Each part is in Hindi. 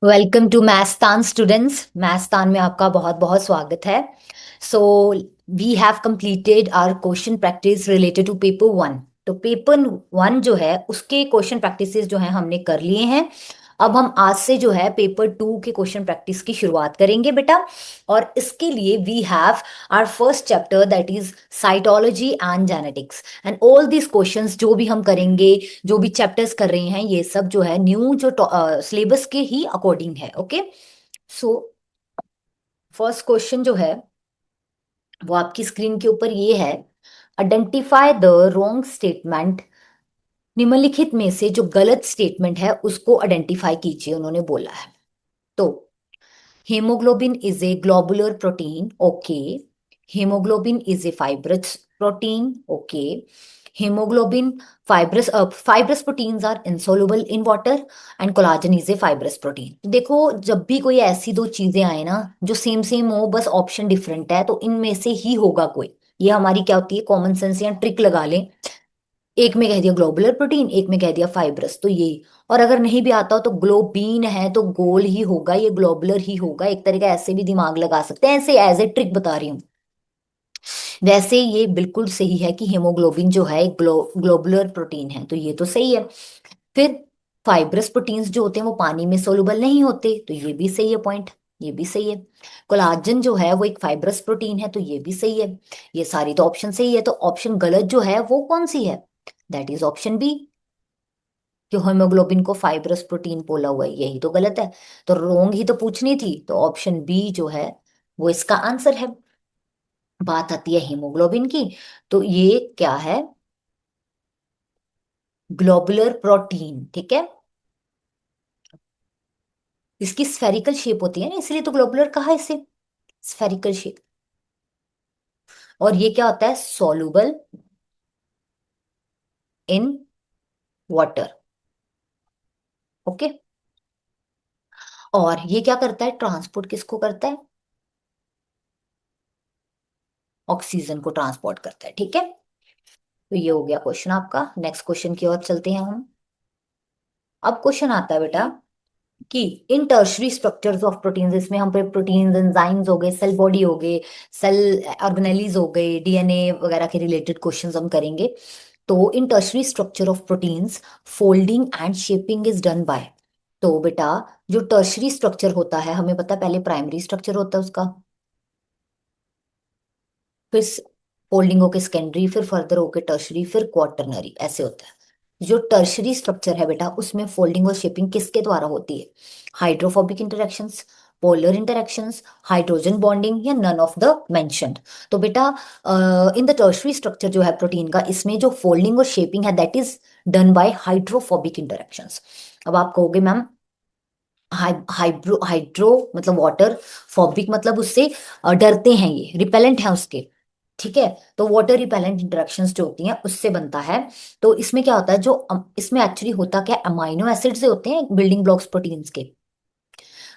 Welcome to Mathstan students. Mathstan में आपका बहुत बहुत स्वागत है। So we have completed our question practice related to paper one. तो पेपर वन जो है उसके क्वेश्चन प्रैक्टिसेस जो है हमने कर लिए हैं। अब हम आज से जो है पेपर टू के क्वेश्चन प्रैक्टिस की शुरुआत करेंगे बेटा। और इसके लिए we have our first chapter that is cytology and genetics and all these questions जो भी हम करेंगे, जो भी चैप्टर्स कर रहे हैं, ये सब जो है न्यू जो सिलेबस के ही अकॉर्डिंग है। ओके। सो फर्स्ट क्वेश्चन जो है वो आपकी स्क्रीन के ऊपर ये है। Identify the wrong statement. निम्नलिखित में से जो गलत स्टेटमेंट है उसको आइडेंटिफाई कीजिए, उन्होंने बोला है। तो hemoglobin is a globular protein, okay. Hemoglobin is a fibrous protein, okay. Hemoglobin fibrous proteins are insoluble in water and collagen is a fibrous protein. देखो, जब भी कोई ऐसी दो चीजें आए ना जो सेम सेम हो, बस ऑप्शन डिफरेंट है, तो इनमें से ही होगा कोई। ये हमारी क्या होती है, कॉमन सेंस या ट्रिक लगा लें। एक में कह दिया ग्लोबुलर प्रोटीन, एक में कह दिया फाइब्रस, तो ये। और अगर नहीं भी आता हो तो ग्लोबीन है तो गोल ही होगा, ये ग्लोबुलर ही होगा। एक तरीका ऐसे भी दिमाग लगा सकते हैं, ऐसे एज ए ट्रिक बता रही हूँ। वैसे ये बिल्कुल सही है कि हेमोग्लोबिन जो है एक ग्लोबुलर प्रोटीन है, तो ये तो सही है। फिर फाइब्रस प्रोटीन्स जो होते हैं वो पानी में सोलुबल नहीं होते, तो ये भी सही है पॉइंट। ये भी सही है। कोलाजन जो है वो एक फाइब्रस प्रोटीन है, तो ये भी सही है। ये सारी तो ऑप्शन सही है, तो ऑप्शन गलत जो है वो कौन सी है? That is option B. कि हीमोग्लोबिन को फाइब्रस प्रोटीन बोला हुआ है, यही तो गलत है। तो रोंग ही तो पूछनी थी, तो ऑप्शन बी जो है वो इसका आंसर है। बात आती है हीमोग्लोबिन की, तो ये क्या है? ग्लोबुलर प्रोटीन, ठीक है। इसकी स्फेरिकल शेप होती है ना, इसलिए तो ग्लोबुलर कहा है इसे। Spherical shape. और ये क्या होता है? Soluble in water. ओके। और ये क्या करता है? ट्रांसपोर्ट किसको करता है? ऑक्सीजन को ट्रांसपोर्ट करता है, ठीक है। तो ये हो गया क्वेश्चन आपका। नेक्स्ट क्वेश्चन की ओर चलते हैं हम। अब क्वेश्चन आता है बेटा कि इन टर्शरी स्ट्रक्चर्स ऑफ प्रोटीन्स, इसमें हम पे प्रोटीन्स, एंजाइम्स हो गए, सेल बॉडी हो गए, सेल ऑर्गेनेलीज हो गए, डीएनए वगैरह के रिलेटेड क्वेश्चंस हम करेंगे। तो in tertiary structure of proteins folding and shaping is done by. तो बेटा, जो टर्शरी स्ट्रक्चर होता है हमें पता है, पहले प्राइमरी स्ट्रक्चर होता है उसका, फिर फोल्डिंग होके सेकेंडरी, फिर फर्दर होके टर्शरी, फिर क्वार्टरनरी, ऐसे होता है। जो टर्शरी स्ट्रक्चर है बेटा उसमें फोल्डिंग और शेपिंग किसके द्वारा होती है? Hydrophobic interactions, polar interactions, hydrogen bonding, या नन ऑफ द मेंशन्ड। तो बेटा, इन द टर्शरी स्ट्रक्चर जो है प्रोटीन का, इसमें जो फोल्डिंग और शेपिंग है that is done bye hydrophobic interactions. अब आप कहोगे मैम, हाइड्रो मतलब वाटर, फोबिक मतलब उससे डरते हैं, ये रिपेलेंट है उसके, ठीक है। तो वाटर रिपेलेंट इंटरेक्शंस जो होती हैं उससे बनता है। तो इसमें क्या होता है, जो इसमें एक्चुअली होता क्या, अमाइनो एसिड से होते हैं बिल्डिंग ब्लॉक्स प्रोटीन्स के।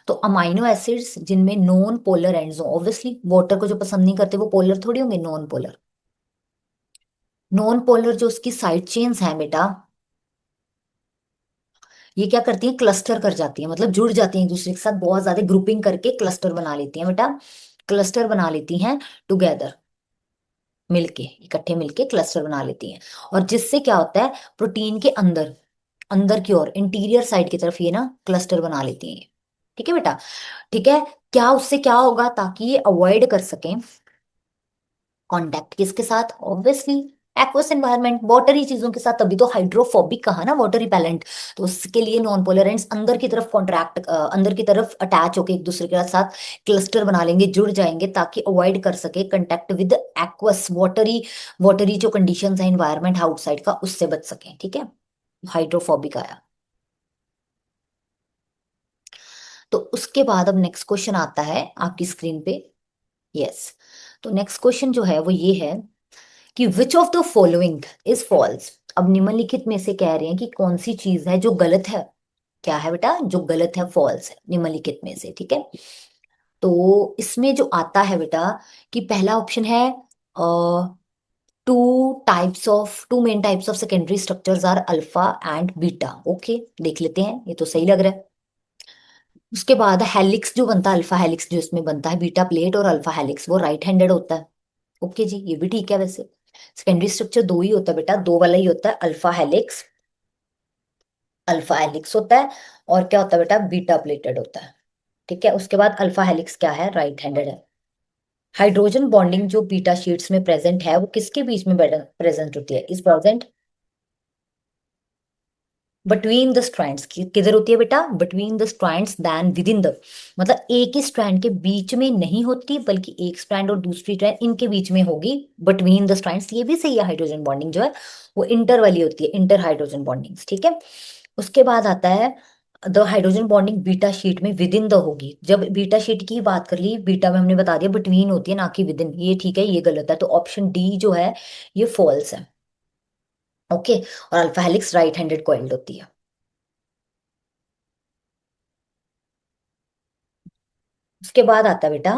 तो अमाइनो एसिड्स जिनमें नॉन पोलर एंड्स हो, ऑब्वियसली वाटर को जो पसंद नहीं करते वो पोलर थोड़ी होंगे, नॉन पोलर। नॉन पोलर जो उसकी साइड चेन्स हैं बेटा, ये क्या करती हैं? क्लस्टर कर जाती हैं, मतलब जुड़ जाती हैं एक दूसरे के साथ, बहुत ज्यादा ग्रुपिंग करके क्लस्टर बना लेती हैं बेटा। क्लस्टर बना लेती हैं टुगेदर, मिलके, इकट्ठे मिलके क्लस्टर बना लेती हैं। और जिससे क्या होता है, प्रोटीन के अंदर, अंदर की ओर इंटीरियर साइड की तरफ ये ना क्लस्टर बना लेती हैं। ठीक है बेटा, ठीक है। क्या उससे क्या होगा, ताकि ये अवॉइड कर सकें कांटेक्ट किसके साथ? ऑब्वियसली एक्वस एनवायरनमेंट, वाटरी चीजों के साथ, तभी तो हाइड्रोफोबिक कहा ना, वाटर रिपेलेंट। तो उसके लिए नॉन पोलर एंड्स अंदर की तरफ कॉन्ट्रैक्ट, अंदर की तरफ अटैच होके एक दूसरे के साथ क्लस्टर बना लेंगे, जुड़ जाएंगे, ताकि अवॉइड कर सके contact with aqueous, watery, watery जो कंडीशंस है इन्वायरमेंट आउटसाइड का, उससे बच सके, ठीक है। हाइड्रोफोबिक आया। तो उसके बाद अब नेक्स्ट क्वेश्चन आता है आपकी स्क्रीन पे। यस। तो नेक्स्ट क्वेश्चन जो है वो ये है कि which of the following is false. अब निम्नलिखित में से कह रहे हैं कि कौन सी चीज है जो गलत है। क्या है बेटा जो गलत है, फॉल्स है निम्नलिखित में से, ठीक है। तो इसमें जो आता है बेटा कि पहला ऑप्शन है, two main types of secondary structures are alpha and beta. Okay, देख लेते हैं, ये तो सही लग रहा है। उसके बाद हेलिक्स जो बनता है, अल्फा हेलिक्स जो इसमें बनता है, बीटा प्लेट और अल्फा हेलिक्स, वो राइट हैंडेड होता है। ओके जी, ये भी ठीक है वैसे। सेकेंडरी स्ट्रक्चर दो ही होता है बेटा, दो वाला ही होता है, अल्फा हेलिक्स होता है, और क्या होता है बेटा, बीटा प्लेटेड होता है। ठीक है, उसके बाद अल्फा हेलिक्स क्या है, राइट हैंडेड है। हाइड्रोजन बॉन्डिंग जो बीटा शीट्स में प्रेजेंट है, वो किसके बीच में प्रेजेंट होती है, is present between the strands. किधर होती है बेटा, between the strands then within the, मतलब एक ही स्ट्रैंड के बीच में नहीं होती, बल्कि एक स्ट्रैंड और दूसरी स्ट्रैंड इनके बीच में होगी, बिटवीन द स्ट्रैंड्स। ये भी सही है, हाइड्रोजन बॉन्डिंग जो है वो इंटर वाली होती है, इंटर हाइड्रोजन बॉन्डिंग्स। ठीक है, उसके बाद आता है the hydrogen bonding beta sheet में विद इन द होगी। जब बीटा शीट की बात कर ली, बीटा में हमने बता दिया बिटवीन होती है, ना कि विद इन। ये ठीक है, ये गलत है, तो ऑप्शन डी जो है ये फॉल्स है। ओके, और alpha helix right handed coiled होती है। उसके बाद आता है बेटा,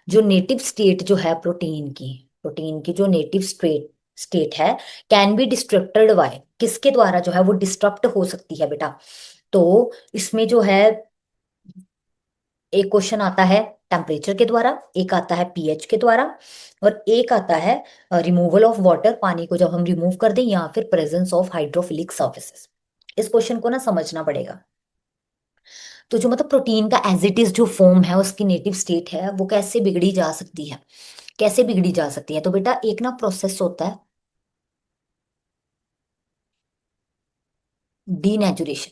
जो नेटिव स्टेट जो है प्रोटीन की जो नेटिव स्टेट स्टेट है, कैन बी डिस्ट्रक्टेड बाय, किसके द्वारा जो है वो डिस्ट्रप्ट हो सकती है बेटा। तो इसमें जो है, एक क्वेश्चन आता है टेम्परेचर के द्वारा, एक आता है पीएच के द्वारा, और एक आता है रिमूवल ऑफ वाटर, पानी को जब हम रिमूव कर दें, या फिर प्रेजेंस ऑफ हाइड्रोफिलिक सर्फेसेस। इस क्वेश्चन को ना समझना पड़ेगा। तो जो मतलब प्रोटीन का एज इट इज जो फॉर्म है, उसकी नेटिव स्टेट है, वो कैसे बिगड़ी जा सकती है, कैसे बिगड़ी जा सकती है। तो बेटा एक ना प्रोसेस होता है डीनेचुरेशन,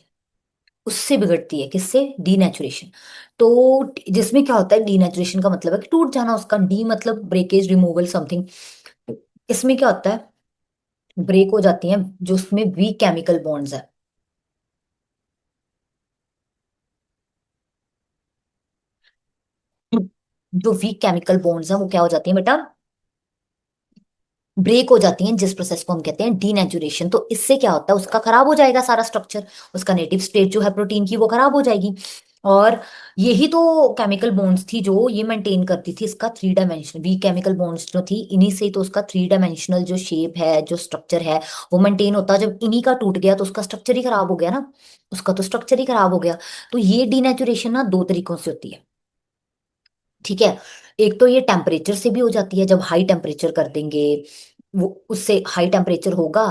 उससे बिगड़ती है, किससे, डीनेचुरेशन। तो जिसमें क्या होता है, डीनेचुरेशन का मतलब है कि टूट जाना उसका, डी मतलब ब्रेकेज, रिमूवल, समथिंग। इसमें क्या होता है, ब्रेक हो जाती हैं जो उसमें वीक केमिकल बॉन्ड्स है। जो वीक केमिकल बॉन्ड्स है वो क्या हो जाती है बेटा, ब्रेक हो जाती हैं, जिस प्रोसेस को हम कहते हैं डीनेचुरेशन। तो इससे क्या होता है, उसका खराब हो जाएगा सारा स्ट्रक्चर, उसका नेटिव स्टेट जो है प्रोटीन की वो खराब हो जाएगी। और यही तो केमिकल बॉन्ड्स थी जो ये मेंटेन करती थी इसका three dimensional, we chemical bonds जो थी, इन्हीं से तो उसका थ्री डायमेंशनल जो शेप है, जो स्ट्रक्चर है, वो मेंटेन होता। जब इन्हीं का टूट गया तो उसका स्ट्रक्चर ही खराब हो गया ना, उसका तो स्ट्रक्चर ही खराब हो गया। तो ये डीनेचुरेशन ना दो तरीकों से होती है। ठीक है, एक तो ये टेम्परेचर से भी हो जाती है, जब हाई टेम्परेचर कर देंगे, वो उससे हाई टेम्परेचर होगा,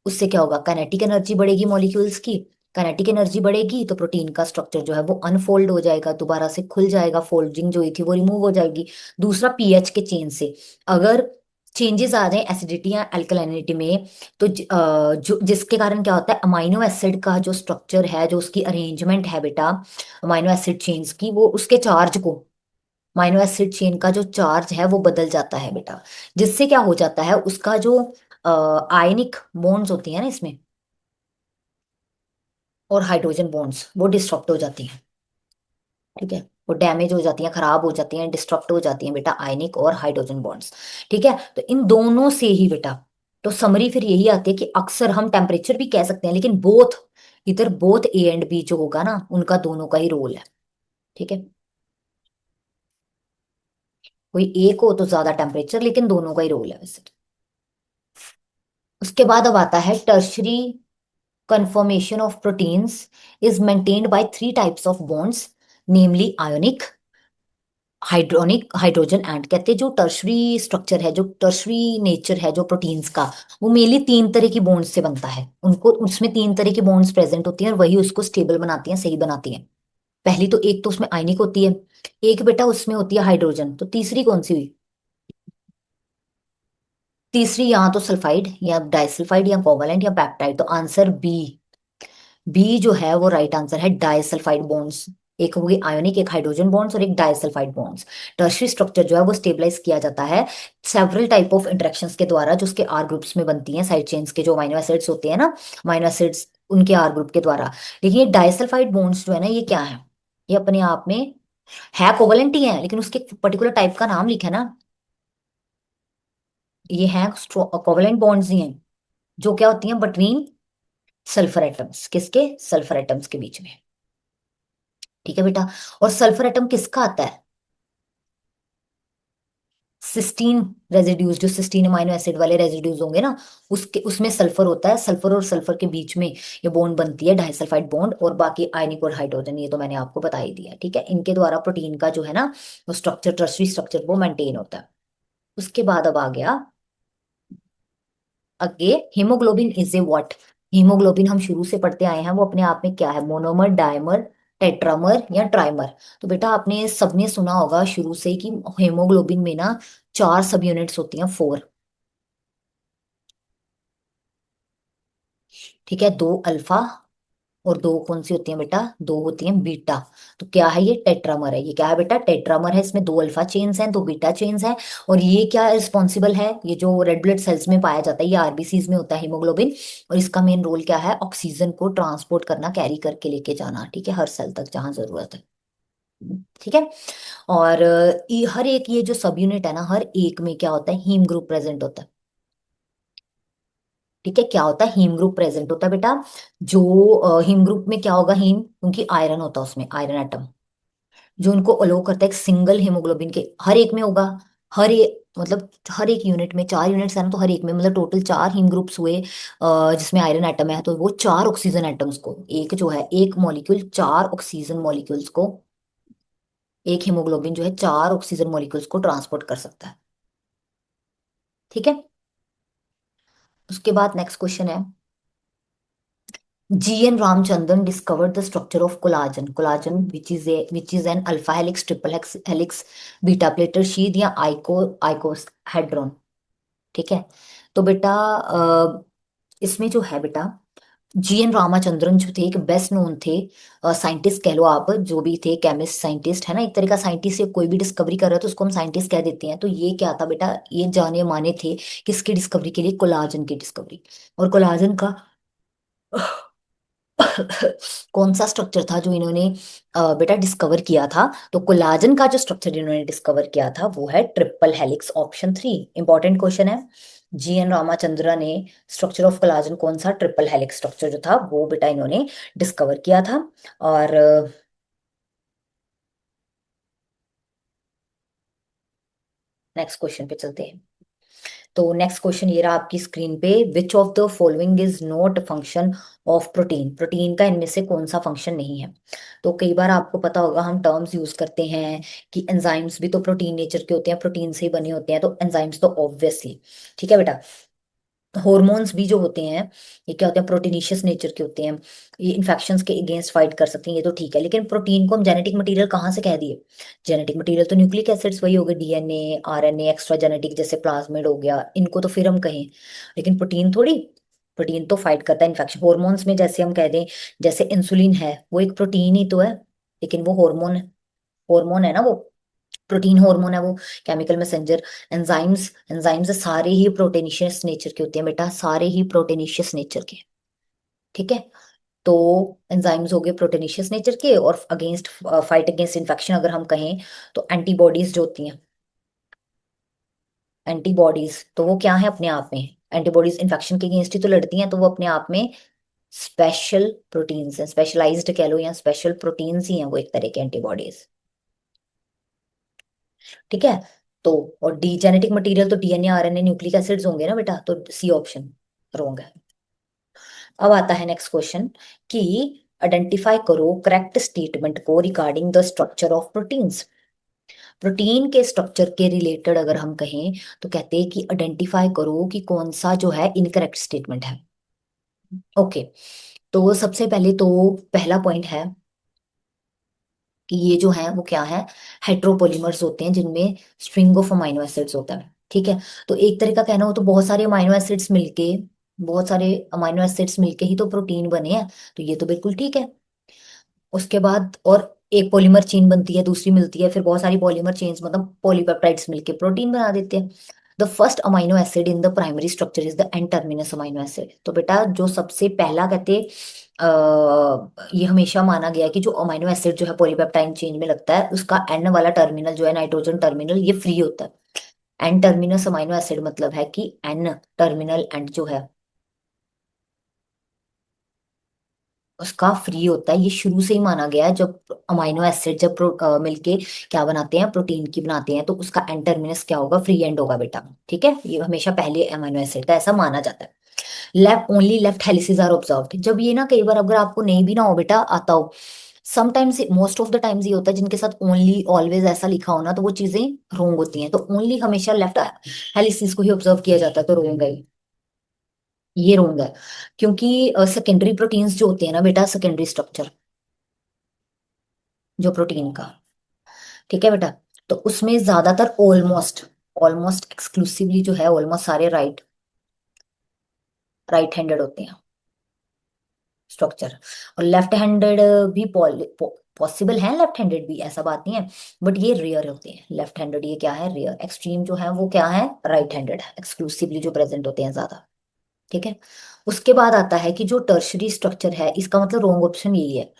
उससे क्या होगा, काइनेटिक एनर्जी बढ़ेगी मॉलिक्यूल्स की। काइनेटिक एनर्जी बढ़ेगी तो प्रोटीन का स्ट्रक्चर जो है वो अनफोल्ड हो जाएगा, दोबारा से खुल जाएगा, फोल्डिंग जो हुई थी वो रिमूव हो जाएगी। दूसरा, पीएच के चेंज से अगर चेंजेस आ जाए एसिडिटी या अल्कलाइनिटी में, तो जो जिसके कारण क्या होता है, अमाइनो एसिड का जो स्ट्रक्चर है, जो उसकी अरेंजमेंट है बेटा, अमाइनो एसिड चेन्स की, वो उसके चार्ज को, अमाइनो एसिड चेन का जो चार्ज है वो बदल जाता है बेटा। जिससे क्या हो जाता है, उसका जो आयनिक बॉन्ड्स होती है ना इसमें, और हाइड्रोजन बॉन्ड्स वो डिस्ट्रक्ट हो जाती हैं। ठीक है, वो डैमेज हो जाती हैं, खराब हो जाती हैं, डिस्ट्रक्ट हो जाती हैं बेटा, आयनिक और हाइड्रोजन बॉन्ड्स। ठीक है, तो इन दोनों से ही बेटा, तो समरी फिर यही आती है कि अक्सर हम टेम्परेचर भी कह सकते हैं, लेकिन बोथ, इधर बोथ ए एंड बी जो होगा ना, उनका दोनों का ही रोल है। ठीक है, कोई एक हो तो ज्यादा टेम्परेचर, लेकिन दोनों का ही रोल है वैसे तो। उसके बाद अब आता है tertiary conformation of proteins is maintained by three types of bonds, namely ionic, hydronic, hydrogen and. कहते हैं जो टर्शरी स्ट्रक्चर है, जो टर्शरी नेचर है जो प्रोटीन्स का, वो मेनली तीन तरह की बॉन्ड्स से बनता है, उनको उसमें तीन तरह की बॉन्ड्स प्रेजेंट होती हैं, और वही उसको स्टेबल बनाती हैं, सही बनाती हैं। पहली तो एक तो उसमें आयनिक होती है, एक बेटा उसमें होती है हाइड्रोजन, तो तीसरी कौन सी हुई, तीसरी यहाँ तो सल्फाइड या डाइसल्फाइड या कोवलेंट या पेप्टाइड, तो आंसर बी, बी जो है वो राइट आंसर है, डाइसल्फाइड बॉन्ड्स। एक होगी आयोनिक, एक हाइड्रोजन बॉन्ड्स और एक डाइसल्फाइड बॉन्ड्स। टर्शरी स्ट्रक्चर जो है वो स्टेबलाइज किया जाता है सेवरल टाइप ऑफ इंटरेक्शंस के द्वारा, जो उसके आर ग्रुप्स में बनती हैं, साइड चेन्स के जो अमीनो एसिड्स होते हैं ना, अमीनो एसिड्स, उनके आर ग्रुप के द्वारा। लेकिन ये डाइसल्फाइड बॉन्ड्स जो है ना, ये क्या है, ये अपने आप में है कोवलेंट ही है, लेकिन उसके पर्टिकुलर टाइप का नाम लिखा है ना, ये है कोवलेंट बॉन्ड्स ही हैं, जो क्या होती हैं, बिटवीन सल्फर एटम्स, किसके, सल्फर एटम्स के बीच में। ठीक है बेटा, और सल्फर एटम किसका आता है, सिस्टीन रेजिड्यूज, जो सिस्टीन अमाइनो एसिड वाले रेजिड्यूज होंगे ना, उसके उसमें सल्फर होता है, सल्फर और सल्फर के बीच में ये बॉन्ड बनती है, डाइसल्फाइड बॉन्ड, और बाकी आयनिक और हाइड्रोजन, ये तो मैंने आपको बता ही दिया, ठीक है। इनके द्वारा प्रोटीन का जो है ना वो स्ट्रक्चर, टर्सरी स्ट्रक्चर, वो मेंटेन होता है। उसके बाद अब आ गया आगे, haemoglobin is a what. Haemoglobin हम शुरू से पढ़ते आए हैं, वो अपने आप में क्या है, मोनोमर, डायमर, टेट्रामर या ट्राइमर। तो बेटा आपने सबने सुना होगा शुरू से कि हीमोग्लोबिन में ना चार सब यूनिट्स होती हैं, फोर, ठीक है। दो अल्फा और दो कौन सी होती हैं बेटा, दो होती हैं बीटा। तो क्या है ये, टेट्रामर है। ये क्या है बेटा, टेट्रामर है। इसमें दो अल्फा चेन्स हैं, दो बीटा चेन्स हैं। और ये क्या रिस्पॉन्सिबल है, ये जो रेड ब्लड सेल्स में पाया जाता है, ये आरबीसीज में होता है हीमोग्लोबिन। और इसका मेन रोल क्या है, ऑक्सीजन को ट्रांसपोर्ट करना, कैरी करके लेके जाना, ठीक है, हर सेल तक जहां जरूरत है, ठीक है। और हर एक ये जो सब यूनिट है ना, हर एक में क्या होता है, हीम ग्रुप प्रेजेंट होता है, ठीक है। क्या होता है, हीम ग्रुप प्रेजेंट होता है बेटा। जो हीम ग्रुप में क्या होगा, हीम क्योंकि आयरन होता है उसमें, आयरन एटम जो उनको अलो करता है एक सिंगल हीमोग्लोबिन के, हर एक में होगा। हर एक मतलब हर एक यूनिट में चार यूनिट्स है ना, तो हर एक में मतलब टोटल चार हीम ग्रुप्स हुए, जिसमें आयरन एटम है, तो वो चार ऑक्सीजन एटम्स को, एक जो है एक मॉलिक्यूल चार ऑक्सीजन मॉलिक्यूल्स को, एक हीमोग्लोबिन जो है चार ऑक्सीजन मॉलिक्यूल्स को ट्रांसपोर्ट कर सकता है, ठीक है। उसके बाद नेक्स्ट क्वेश्चन है, GN Ramachandran discovered the structure of collagen. Collagen, which is an alpha helix, triple helix, beta plated sheath या आइकोहेड्रॉन, ठीक है। तो बेटा इसमें जो है बेटा, GN रामाचंद्रन जो थे, एक बेस्ट नोन थे साइंटिस्ट, कह लो आप, जो भी थे, केमिस्ट साइंटिस्ट है ना, एक तरह का साइंटिस्ट, या कोई भी डिस्कवरी कर रहा है तो उसको हम साइंटिस्ट कह देते हैं। तो ये क्या था बेटा, ये जाने माने थे किसकी डिस्कवरी के लिए, कोलाजन की डिस्कवरी। और कोलाजन का कौन सा स्ट्रक्चर था जो इन्होंने बेटा डिस्कवर किया था, तो कोलाजन का जो स्ट्रक्चर इन्होंने डिस्कवर किया था वो है triple helix, option 3। Important question है, GN रामाचंद्र ने स्ट्रक्चर ऑफ कोलाजन, कौन सा, ट्रिपल हेलिक्स स्ट्रक्चर जो था वो बेटा इन्होंने डिस्कवर किया था। और नेक्स्ट क्वेश्चन पे चलते हैं। तो नेक्स्ट क्वेश्चन ये रहा आपकी स्क्रीन पे, विच of the following is not function of protein. Protein का इनमें से कौन सा फंक्शन नहीं है। तो कई बार आपको पता होगा हम टर्म्स यूज करते हैं कि एंजाइम्स भी तो प्रोटीन नेचर के होते हैं, प्रोटीन से ही बने होते हैं, तो एंजाइम्स तो ऑब्वियसली, ठीक है बेटा। हॉर्मोन्स भी जो होते हैं ये क्या होते हैं, प्रोटीनिशियस नेचर के होते हैं, ये इन्फेक्शंस के अगेंस्ट फाइट कर सकते हैं, ये तो ठीक है। लेकिन प्रोटीन को हम जेनेटिक मटेरियल कहाँ से कह दिए, जेनेटिक मटेरियल तो न्यूक्लिक एसिड्स वही हो गए, DNA, RNA, एक्स्ट्रा जेनेटिक, जैसे प्लाज्मिड हो गया, इनको तो फिर हम कहें। लेकिन प्रोटीन थोड़ी, प्रोटीन तो फाइट करता है इन्फेक्शन। हॉर्मोन्स में जैसे हम कह दें, जैसे इंसुलिन है, वो एक प्रोटीन ही तो है, लेकिन वो हार्मोन, हार्मोन है ना वो, प्रोटीन हार्मोन है वो, केमिकल मैसेंजर। एंजाइम्स, एंजाइम्स सारे ही प्रोटीनिशियस नेचर के होते हैं बेटा, सारे ही प्रोटीनिशियस नेचर के, ठीक है। तो एंजाइम्स हो गए प्रोटीनिशियस नेचर के, और अगेंस्ट फाइट अगेंस्ट इन्फेक्शन अगर हम कहें, तो एंटीबॉडीज जो होती हैं, एंटीबॉडीज तो वो क्या है अपने आप में, एंटीबॉडीज इन्फेक्शन के अगेंस्ट ही तो लड़ती हैं, तो वो अपने आप में स्पेशल प्रोटीन्स हैं, स्पेशलाइज्ड कह लो या स्पेशल प्रोटीन्स ही हैं वो, एक तरह के एंटीबॉडीज, ठीक है। तो और डी जेनेटिक मटेरियल तो DNA, RNA, न्यूक्लिक एसिड्स होंगे ना बेटा, तो सी ऑप्शन रॉन्ग है। अब आता है नेक्स्ट क्वेश्चन कि आइडेंटिफाई करो करेक्ट स्टेटमेंट को regarding the structure of proteins. Protein के स्ट्रक्चर के रिलेटेड अगर हम कहें, तो कहते हैं कि आइडेंटिफाई करो कि कौन सा जो है इनकरेक्ट स्टेटमेंट है, ओके। तो सबसे पहले तो पहला पॉइंट है कि ये जो है वो क्या है, हेट्रोपोलिमर्स होते हैं जिनमें स्ट्रिंग ऑफ अमाइनो एसिड्स होता है, ठीक है। तो एक तरह का कहना हो तो बहुत सारे अमाइनो एसिड्स मिलके, बहुत सारे अमाइनो एसिड्स मिलके ही तो प्रोटीन बने हैं, तो ये तो बिल्कुल ठीक है। उसके बाद और एक पॉलीमर चेन बनती है, दूसरी मिलती है, फिर बहुत सारी पॉलीमर चेन्स मतलब पॉलीपेप्टाइड्स मिलके प्रोटीन बना देते हैं। The first amino acid in the primary structure is the N terminus amino acid. तो बेटा जो सबसे पहला कहते ये हमेशा माना गया है कि जो अमाइनो एसिड जो है पॉलीपेप्टाइड चेन में लगता है, उसका एन वाला टर्मिनल जो है, नाइट्रोजन टर्मिनल, ये फ्री होता है। एन टर्मिनस अमाइनो एसिड मतलब है कि एन टर्मिनल एंड जो है उसका फ्री होता है, ये शुरू से ही माना गया है। जब अमाइनो एसिड जब मिलके क्या बनाते हैं, प्रोटीन की बनाते हैं, तो उसका एंड टर्मिनस क्या होगा, फ्री एंड होगा बेटा। ठीक है, ये हमेशा पहले अमाइनो एसिड का ऐसा माना जाता है। लेफ्ट हेलिसेस आर ऑब्जर्व्ड, जब ये ना कई बार अगर आपको नहीं भी ना हो बेटा आता हो, sometimes most of the times ये होता है जिनके साथ ओनली ऑलवेज ऐसा लिखा हो ना, तो वो चीजें रोंग होती हैं। तो ओनली हमेशा लेफ्ट हेलिसेस को ही ऑब्जर्व किया जाता है, तो रोंग है ये रोंग है। क्योंकि सेकेंडरी प्रोटीन्स जो होते हैं ना बेटा, सेकेंडरी स्ट्रक्चर जो प्रोटीन का, ठीक है बेटा, तो उसमें ज्यादातर ऑलमोस्ट ऑलमोस्ट एक्सक्लूसिवली जो है, ऑलमोस्ट सारे राइट हैंडेड होते हैं स्ट्रक्चर। और लेफ्ट हैंडेड भी पॉसिबल है, लेफ्ट हैंडेड भी, ऐसा बात नहीं है, बट ये रेयर होते हैं लेफ्ट हैंडेड। ये क्या है, रेयर। एक्सट्रीम जो है वो क्या है, राइट हैंडेड एक्सक्लूसिवली जो प्रेजेंट होते हैं ज्यादा। ठीक है। उसके बाद आता है कि जो टर्शरी स्ट्रक्चर है, इसका मतलब रॉन्ग ऑप्शन यही है।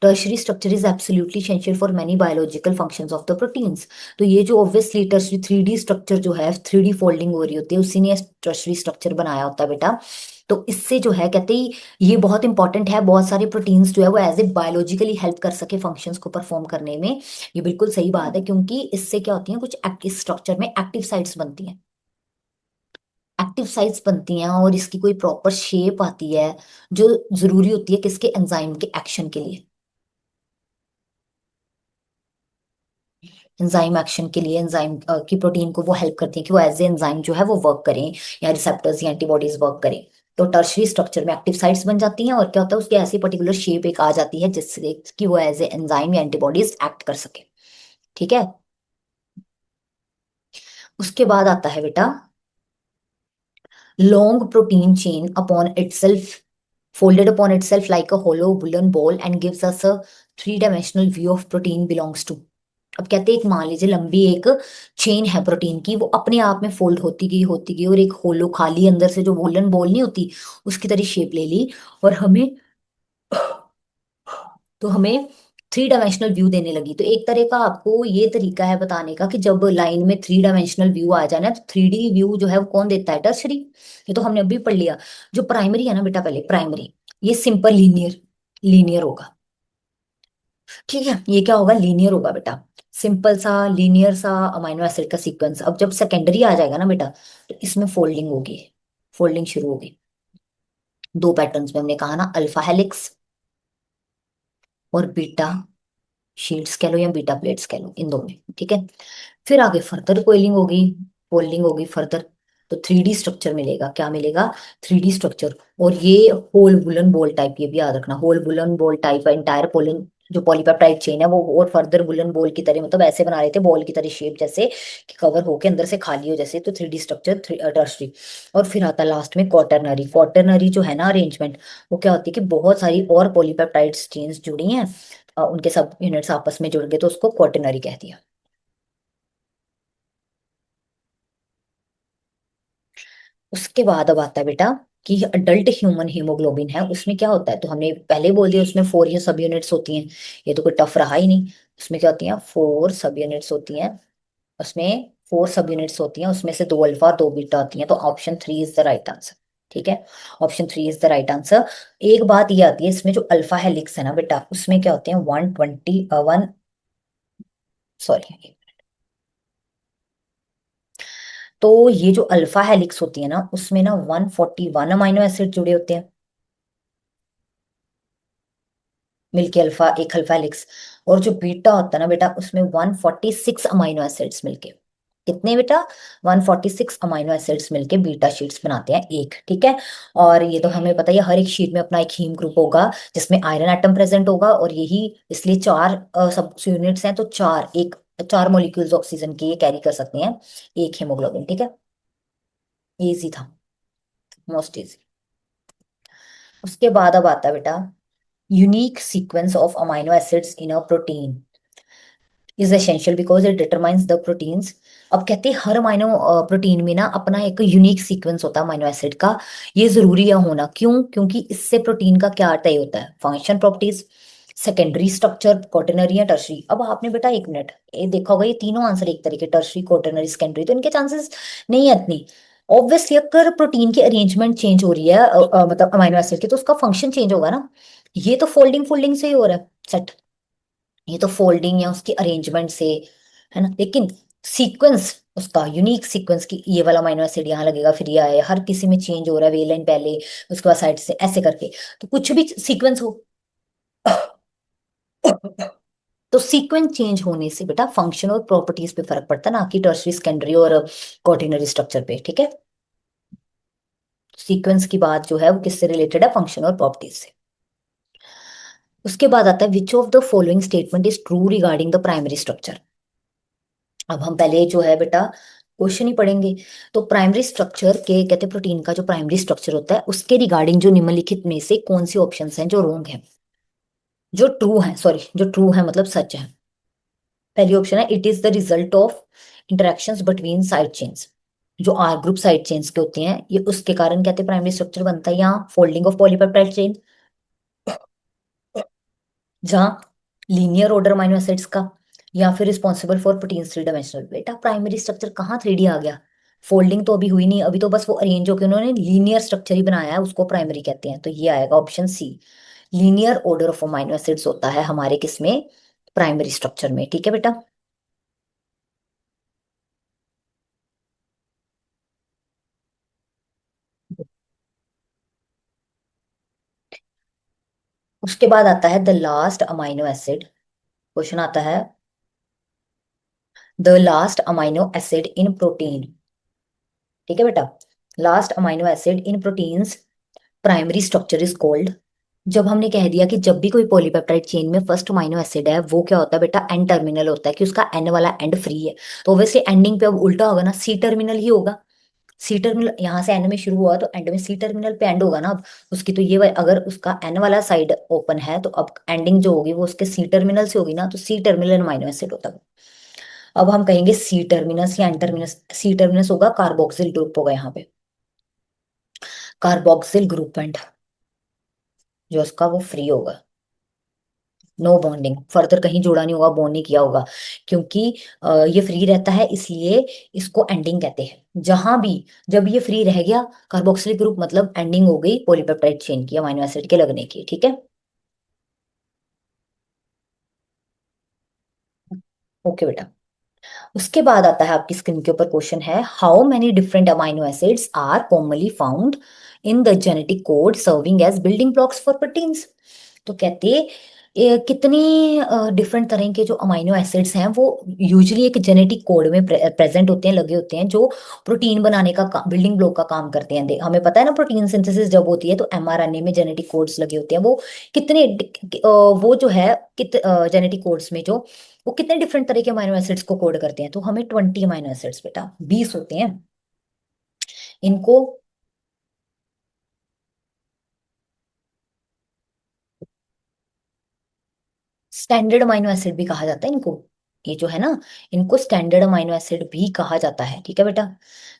Tertiary structure is absolutely essential for many biological functions of the proteins. तो ये जो ऑब्वियसली टर्शरी 3D स्ट्रक्चर जो है, 3D फोल्डिंग हो रही होती है, उसी ने टर्शरी स्ट्रक्चर बनाया होता है बेटा। तो इससे जो है कहते ही ये बहुत इंपॉर्टेंट है, बहुत सारे प्रोटीन्स जो है वो एज ए बायोलॉजिकली हेल्प कर सके फंक्शंस को परफॉर्म करने में। ये बिल्कुल सही बात है, क्योंकि इससे क्या होती है, कुछ एक्टिव स्ट्रक्चर में एक्टिव साइट्स बनती हैं, एक्टिव साइट्स बनती हैं, और इसकी कोई प्रॉपर शेप आती है जो जरूरी होती है किसके, एंजाइम के एक्शन के लिए। एंजाइम एक्शन के लिए एंजाइम की प्रोटीन को वो हेल्प करती है कि वो एज ए एंजाइम जो है वो वर्क करें, या रिसेप्टर्स या एंटीबॉडीज वर्क करें। तो टर्शरी स्ट्रक्चर में एक्टिव साइट्स बन जाती हैं, और क्या होता है, उसकी ऐसी पर्टिकुलर शेप एक आ जाती है जिससे कि वो एज ए एंजाइम या एंटीबॉडीज एक्ट कर सके। ठीक है। उसके बाद आता है बेटा long protein chain upon itself, folded upon itself like a hollow woolen ball and gives us a three-dimensional view of protein belongs to। अब कहते हैं एक, मान लीजिए लंबी एक चेन है प्रोटीन की, वो अपने आप में फोल्ड होती गई और एक होलो खाली अंदर से जो वुलन बॉल नहीं होती, उसकी तरह शेप ले ली, और हमें तो हमें थ्री डायमेंशनल व्यू देने लगी। तो एक तरह का आपको ये तरीका है बताने का कि जब लाइन में थ्री डायमेंशनल व्यू आ जाए ना, तो 3D व्यू जो है वो कौन देता है, टर्शरी। ये तो हमने अभी पढ़ लिया। जो प्राइमरी है ना बेटा, पहले प्राइमरी, ये सिंपल लीनियर लीनियर होगा। ठीक है, ये क्या होगा, लीनियर होगा बेटा, सिंपल सा लीनियर सा अमाइनो एसिड का सीक्वेंस। अब जब सेकेंडरी आ जाएगा ना बेटा, तो इसमें फोल्डिंग होगी, फोल्डिंग शुरू होगी। दो पैटर्न्स में हमने कहा ना, अल्फा हेलिक्स और बीटा शीट्स कह लो या बीटा प्लेट्स कह लो, इन दो में। ठीक है। फिर आगे फर्दर कोइलिंग होगी, फोल्डिंग होगी फर्दर, तो 3D स्ट्रक्चर मिलेगा। क्या मिलेगा, 3D स्ट्रक्चर। और ये होल वुलन बॉल टाइप, ये भी याद रखना, whole woollen ball type entire पोलन जो पॉलीपेप्टाइड चेन है वो, और फर्दर वुलन बॉल की तरह, मतलब ऐसे बना रहे थे बॉल की तरह शेप, जैसे कि कवर होके अंदर से खाली हो जैसे, तो 3D स्ट्रक्चर टर्शरी। और फिर आता है लास्ट में क्वाटरनरी। क्वाटरनरी जो है ना अरेंजमेंट, वो क्या होती है कि बहुत सारी और पॉलीपेप्टाइड चेन्स जुड़ी हैं, उनके सब यूनिट्स आपस में जुड़ गए, तो उसको क्वाटरनरी कह दिया। उसके बाद अब आता है बेटा कि अडल्ट ह्यूमन हीमोग्लोबिन है, उसमें क्या होता है, तो हमने पहले ही बोल दिया उसमें 4 ये सब यूनिट्स होती हैं। ये तो कोई टफ रहा ही नहीं। उसमें क्या होती हैं, 4 सब यूनिट्स होती हैं। उसमें 4 सब यूनिट्स होती हैं, उसमें से 2 अल्फा और 2 बीटा होती हैं, तो option 3 is the right answer. ठीक है, option 3 is the right answer. एक बात ये आती है इसमें, जो अल्फा हेलिक्स है ना बेटा, उसमें क्या होते हैं 121, सॉरी, तो ये जो अल्फा हेलिक्स होती है ना, उसमें ना 141 अमाइनो एसिड जुड़े होते हैं मिलके, अल्फा एक अल्फा हेलिक्स। और जो बीटा होता है ना बेटा, उसमें 146 अमाइनो एसिड्स मिलके, कितने बेटा, 146 अमाइनो एसिड्स मिलके बीटा शीट्स बनाते हैं एक। ठीक है। और ये तो हमें पता ही है, हर एक शीट में अपना एक हीम ग्रुप होगा जिसमें आयरन एटम प्रेजेंट होगा, और यही इसलिए 4 सब यूनिट्स हैं, तो 4 मॉलिक्यूल्स ऑक्सीजन के ये कैरी कर सकते हैं एक हीमोग्लोबिन। ठीक है, इजी था, मोस्ट इजी। उसके बाद अब आता है बेटा unique sequence of amino acids in a protein is essential because it determines the proteins. अब कहते हैं हर अमाइनो प्रोटीन में ना अपना एक यूनिक सीक्वेंस होता है अमाइनो एसिड का। ये जरूरी है होना, क्यों, क्योंकि इससे प्रोटीन का क्या तय होता है, function properties, secondary structure, quaternary या टर्शरी। अब आपने बेटा एक मिनट ये देखा होगा, ये तीनों आंसर एक तरीके, टर्शरी क्वाटरनरी सेकेंडरी, तो इनके चांसेस नहीं है इतनी। ऑब्वियसली अगर प्रोटीन की अरेंजमेंट चेंज हो रही है मतलब अमाइनो एसिड की, तो उसका फंक्शन चेंज होगा ना। ये तो फोल्डिंग फोल्डिंग से ही हो रहा है सेट, ये तो फोल्डिंग या उसकी अरेंजमेंट से, है ना। लेकिन सीक्वेंस उसका यूनिक सीक्वेंस की, ये वाला अमीनो एसिड यहाँ लगेगा, फिर ये आया, हर किसी में चेंज हो रहा है, वेलेन पहले, उसके बाद साइड से ऐसे करके, तो कुछ भी सीक्वेंस हो, तो सीक्वेंस चेंज होने से बेटा फंक्शन और प्रॉपर्टीज पे फर्क पड़ता है, ना कि टर्सरी सेकेंडरी और क्वाaternary स्ट्रक्चर पे, ठीक है। सीक्वेंस की बात जो है वो किससे रिलेटेड है, फंक्शन और प्रॉपर्टीज से। उसके बाद आता है विच of the following statement is true regarding the primary structure. अब हम पहले जो है बेटा क्वेश्चन ही पढ़ेंगे। तो प्राइमरी स्ट्रक्चर के कहते हैं, प्रोटीन का जो प्राइमरी स्ट्रक्चर होता है उसके रिगार्डिंग जो निम्नलिखित में से कौन सी ऑप्शंस हैं जो रॉन्ग है, जो ट्रू है, सॉरी जो ट्रू है मतलब सच है। पहली ऑप्शन है it is the result of interactions between side chains, जो आर ग्रुप साइड चेन्स के होते हैं, ये उसके कारण कहते हैं प्राइमरी स्ट्रक्चर बनता है, यहाँ फोल्डिंग ऑफ पॉलीपेप्टाइड चेन, जहाँ लीनियर ऑर्डर अमीनो एसिड्स का, या फिर responsible for protein three dimensional. बेटा प्राइमरी स्ट्रक्चर कहाँ थ्री डी आ गया, फोल्डिंग तो अभी हुई नहीं, अभी तो बस वो अरेंज होकर उन्होंने लीनियर स्ट्रक्चर ही बनाया है, उसको प्राइमरी कहते हैं। तो ये आएगा option C, linear order of amino acids होता है हमारे किसमें, प्राइमरी स्ट्रक्चर में, ठीक है बेटा। उसके बाद आता है the last amino acid, question आता है the last amino acid in protein, ठीक है बेटा। Last amino acid in proteins primary structure is called. जब हमने कह दिया कि जब भी कोई पॉलीपेप्टाइड चेन में फर्स्ट अमाइनो एसिड है वो क्या होता है बेटा, एन टर्मिनल होता है, कि उसका एन वाला एंड फ्री है, तो ऑब्वियसली एंडिंग पे अब उल्टा होगा ना, सी टर्मिनल ही होगा। सी टर्मिनल यहाँ से एन में शुरू हुआ तो एंड में सी टर्मिनल पे एंड होगा ना अब उसकी, तो अगर उसका एन वाला साइड ओपन है तो अब एंडिंग जो होगी वो उसके सी टर्मिनल से होगी ना, तो सी टर्मिनल अमाइनो एसिड होता है। अब हम कहेंगे सी टर्मिनस या एन टर्मिनस, सी टर्मिनस होगा कार्बोक्सिल ग्रुप होगा यहाँ पे, कार्बोक्सिल ग्रुप एंड जो उसका वो फ्री होगा, नो बॉन्डिंग, फर्दर कहीं जोड़ा नहीं होगा, बॉन्ड नहीं किया होगा, क्योंकि ये फ्री रहता है इसलिए इसको एंडिंग कहते हैं। जहां भी जब ये फ्री रह गया कार्बोक्सिलिक ग्रुप, मतलब एंडिंग हो गई पॉलीपेप्टाइड चेन की, अमीनो एसिड के लगने की, ठीक है। ओके बेटा। उसके बाद आता है आपकी स्क्रीन के ऊपर क्वेश्चन है how many different amino acids are commonly found in the genetic code serving as building blocks for proteins. तो कहते कितनी डिफरेंट तरह के जो अमाइनो एसिड्स हैं वो यूजुअली एक जेनेटिक कोड में प्रेजेंट होते हैं, लगे होते हैं, जो प्रोटीन बनाने का बिल्डिंग ब्लॉक का काम करते हैं। हमें पता है ना प्रोटीन सिंथेसिस जब होती है तो एमआरएनए में जेनेटिक कोड्स लगे होते हैं, वो कितने वो जो है जेनेटिक कोड्स में जो वो कितने डिफरेंट तरह के अमाइनो एसिड्स को कोड करते हैं, तो हमें 20 अमाइनो एसिड्स बेटा 20 होते हैं इनको। स्टैंडर्ड अमाइनो एसिड भी कहा जाता है इनको, ये जो है ना, इनको स्टैंडर्ड अमाइनो एसिड भी कहा जाता है, ठीक है बेटा।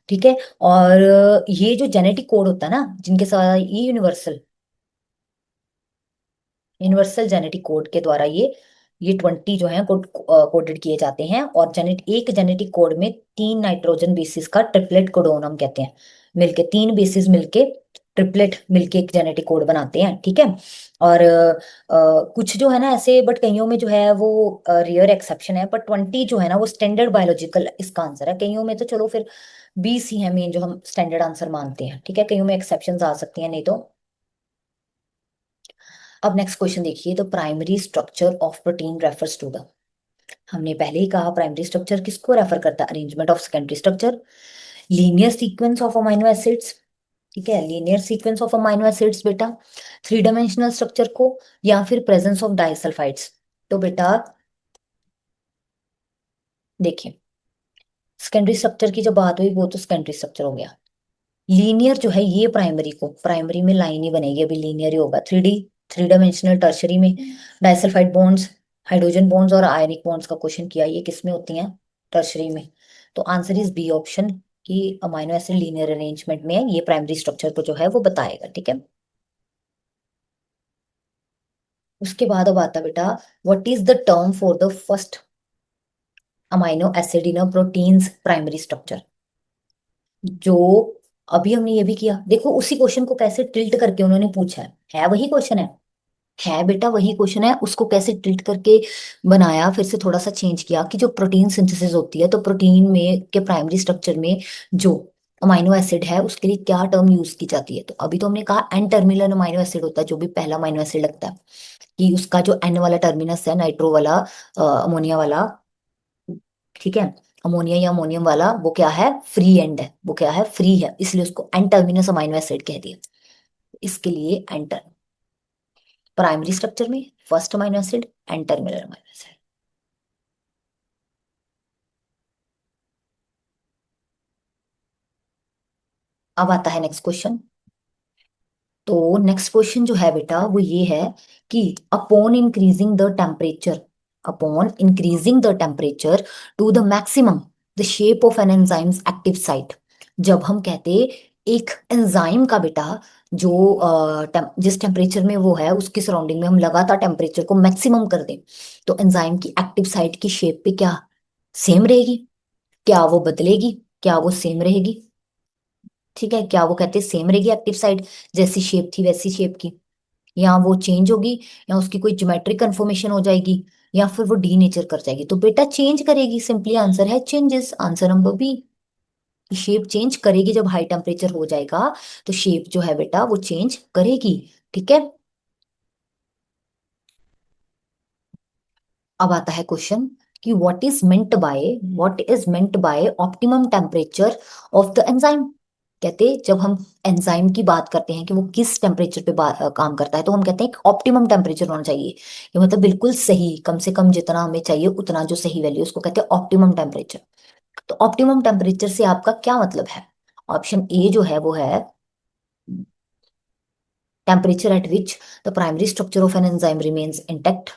ठीक है। और ये जो जेनेटिक कोड होता है ना जिनके साथ ये यूनिवर्सल यूनिवर्सल जेनेटिक कोड के द्वारा ये 20 जो है कोडेड किए जाते हैं, और एक जेनेटिक कोड में 3 नाइट्रोजन बेसिस का ट्रिपलेट कोडोन हम कहते हैं, मिलके 3 बेसिस मिलके ट्रिपलेट मिलके एक जेनेटिक कोड बनाते हैं, ठीक है। और कुछ जो है ना ऐसे, बट कईयों में जो है वो रियर एक्सेप्शन है, पर 20 जो है ना वो स्टैंडर्ड बायोलॉजिकल इसका आंसर है। कईयों में तो चलो फिर 20 ही है मेन जो हम स्टैंडर्ड आंसर मानते हैं, ठीक है, कईयों में एक्सेप्शन आ सकती हैं नहीं तो। अब नेक्स्ट क्वेश्चन देखिए, तो primary structure of protein refers to the, हमने पहले ही कहा प्राइमरी स्ट्रक्चर किसको रेफर करता है, arrangement of secondary structure, linear sequence of amino acids, ठीक है, linear sequence of amino acids बेटा, थ्री डायमेंशनल स्ट्रक्चर को, या फिर प्रेजेंस ऑफ डाइसल्फाइड्स। तो बेटा देखिए, सेकेंडरी स्ट्रक्चर की जब बात हुई वो तो सेकेंडरी स्ट्रक्चर हो गया, लीनियर जो है ये प्राइमरी को, प्राइमरी में लाइन ही बनेगी, अभी लीनियर ही होगा, थ्री डायमेंशनल टर्शरी में डाइसल्फाइड बॉन्ड्स, हाइड्रोजन बॉन्ड्स और आयनिक बॉन्ड्स का क्वेश्चन किया, ये किस में होती हैं, टर्शरी में। तो आंसर इज बी ऑप्शन, कि अमाइनो एसिड लीनियर अरेंजमेंट में है, ये प्राइमरी स्ट्रक्चर को जो है वो बताएगा, ठीक है। उसके बाद अब आता बेटा what is the term for the first amino acid in a proteins primary structure, जो अभी हमने ये भी किया, देखो उसी क्वेश्चन को कैसे टिल्ट करके उन्होंने पूछा है वही क्वेश्चन है। है बेटा, वही क्वेश्चन है, उसको कैसे टिल्ट करके बनाया, फिर से थोड़ा सा चेंज किया कि जो प्रोटीन सिंथेसिस होती है, तो प्रोटीन में के प्राइमरी स्ट्रक्चर में जो अमाइनो एसिड है उसके लिए क्या टर्म यूज की जाती है। तो अभी तो हमने कहा एन टर्मिनल अमाइनो एसिड होता है, जो भी पहला अमाइनो एसिड लगता है, कि उसका जो एन वाला टर्मिनस है, नाइट्रो वाला, अमोनिया वाला, ठीक है, अमोनिया या अमोनियम वाला, वो क्या है, फ्री एंड है, वो क्या है, फ्री है, इसलिए उसको एन टर्मिनस अमाइनो एसिड कह दिया। इसके लिए एंटर प्राइमरी स्ट्रक्चर में first amino acid, and terminal amino acid. अब आता है नेक्स्ट क्वेश्चन। तो नेक्स्ट क्वेश्चन जो है बेटा वो ये है कि upon increasing the temperature, upon increasing the temperature to the maximum, the shape of an enzymes active site. जब हम कहते एक एंजाइम का बेटा जो जिस टेम्परेचर में वो है उसकी सराउंडिंग में हम लगातार टेम्परेचर को मैक्सिमम कर दें, तो एंजाइम की एक्टिव साइट की शेप पे क्या सेम रहेगी, क्या वो बदलेगी, क्या वो सेम रहेगी, ठीक है, क्या वो कहते हैं सेम रहेगी एक्टिव साइट, जैसी शेप थी वैसी शेप की, या वो चेंज होगी, या उसकी कोई ज्योमेट्रिक कन्फॉर्मेशन हो जाएगी, या फिर वो डी नेचर कर जाएगी। तो बेटा चेंज करेगी, सिंपली आंसर है changes, answer number B. Shape change करेगी, जब हाई टेम्परेचर हो जाएगा तो शेप जो है बेटा वो चेंज करेगी, ठीक है। अब आता है क्वेश्चन कि what is meant by optimum temperature of the enzyme. कहते जब हम एंजाइम की बात करते हैं कि वो किस टेम्परेचर पे काम करता है, तो हम कहते हैं कि ऑप्टिमम टेम्परेचर होना चाहिए, ये मतलब बिल्कुल सही, कम से कम जितना हमें चाहिए उतना, जो सही वैल्यू उसको कहते हैं ऑप्टिमम टेम्परेचर। तो ऑप्टिमम टेम्परेचर से आपका क्या मतलब है। ऑप्शन ए जो है वो है temperature at which the primary structure of an enzyme remains intact,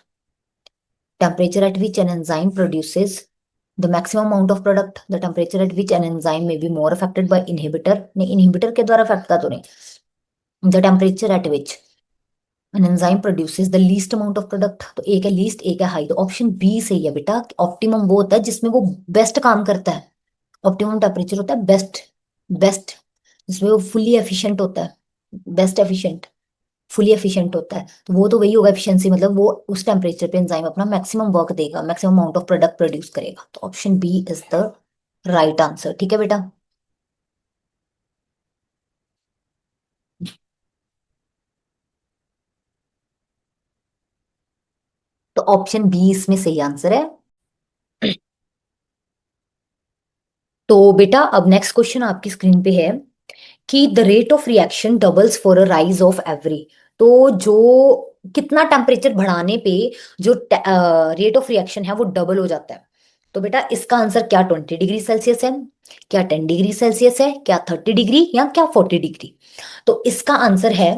temperature at which an enzyme produces the maximum amount of product, the temperature at which an enzyme may be more affected by inhibitor, नहीं inhibitor के द्वारा अफेक्ट का तो नहीं, the temperature at which an enzyme produces the least amount of product। तो एक है लीस्ट, एक है हाई, तो ऑप्शन बी सही है बेटा। ऑप्टिमम वो होता है जिसमें वो बेस्ट काम करता है, ऑप्टिमम टेम्परेचर होता है बेस्ट, बेस्ट जिसमें वो फुली एफिशिएंट होता है, बेस्ट एफिशिएंट, फुली एफिशिएंट होता है, तो वो तो वही होगा एफिशिएंसी, मतलब वो उस टेम्परेचर पे एंजाइम अपना मैक्सिमम वर्क देगा, maximum amount of product produce करेगा। तो option B is the right answer, ठीक है बेटा। तो ऑप्शन बी इसमें सही आंसर है। तो बेटा अब नेक्स्ट क्वेश्चन आपकी स्क्रीन पे है कि the rate of reaction doubles for a rise of every. तो जो कितना टेम्परेचर बढ़ाने पे जो रेट ऑफ रिएक्शन है वो डबल हो जाता है। तो बेटा इसका आंसर क्या 20 डिग्री सेल्सियस है, क्या 10 डिग्री सेल्सियस है, क्या 30 डिग्री, या क्या 40 डिग्री। तो इसका आंसर है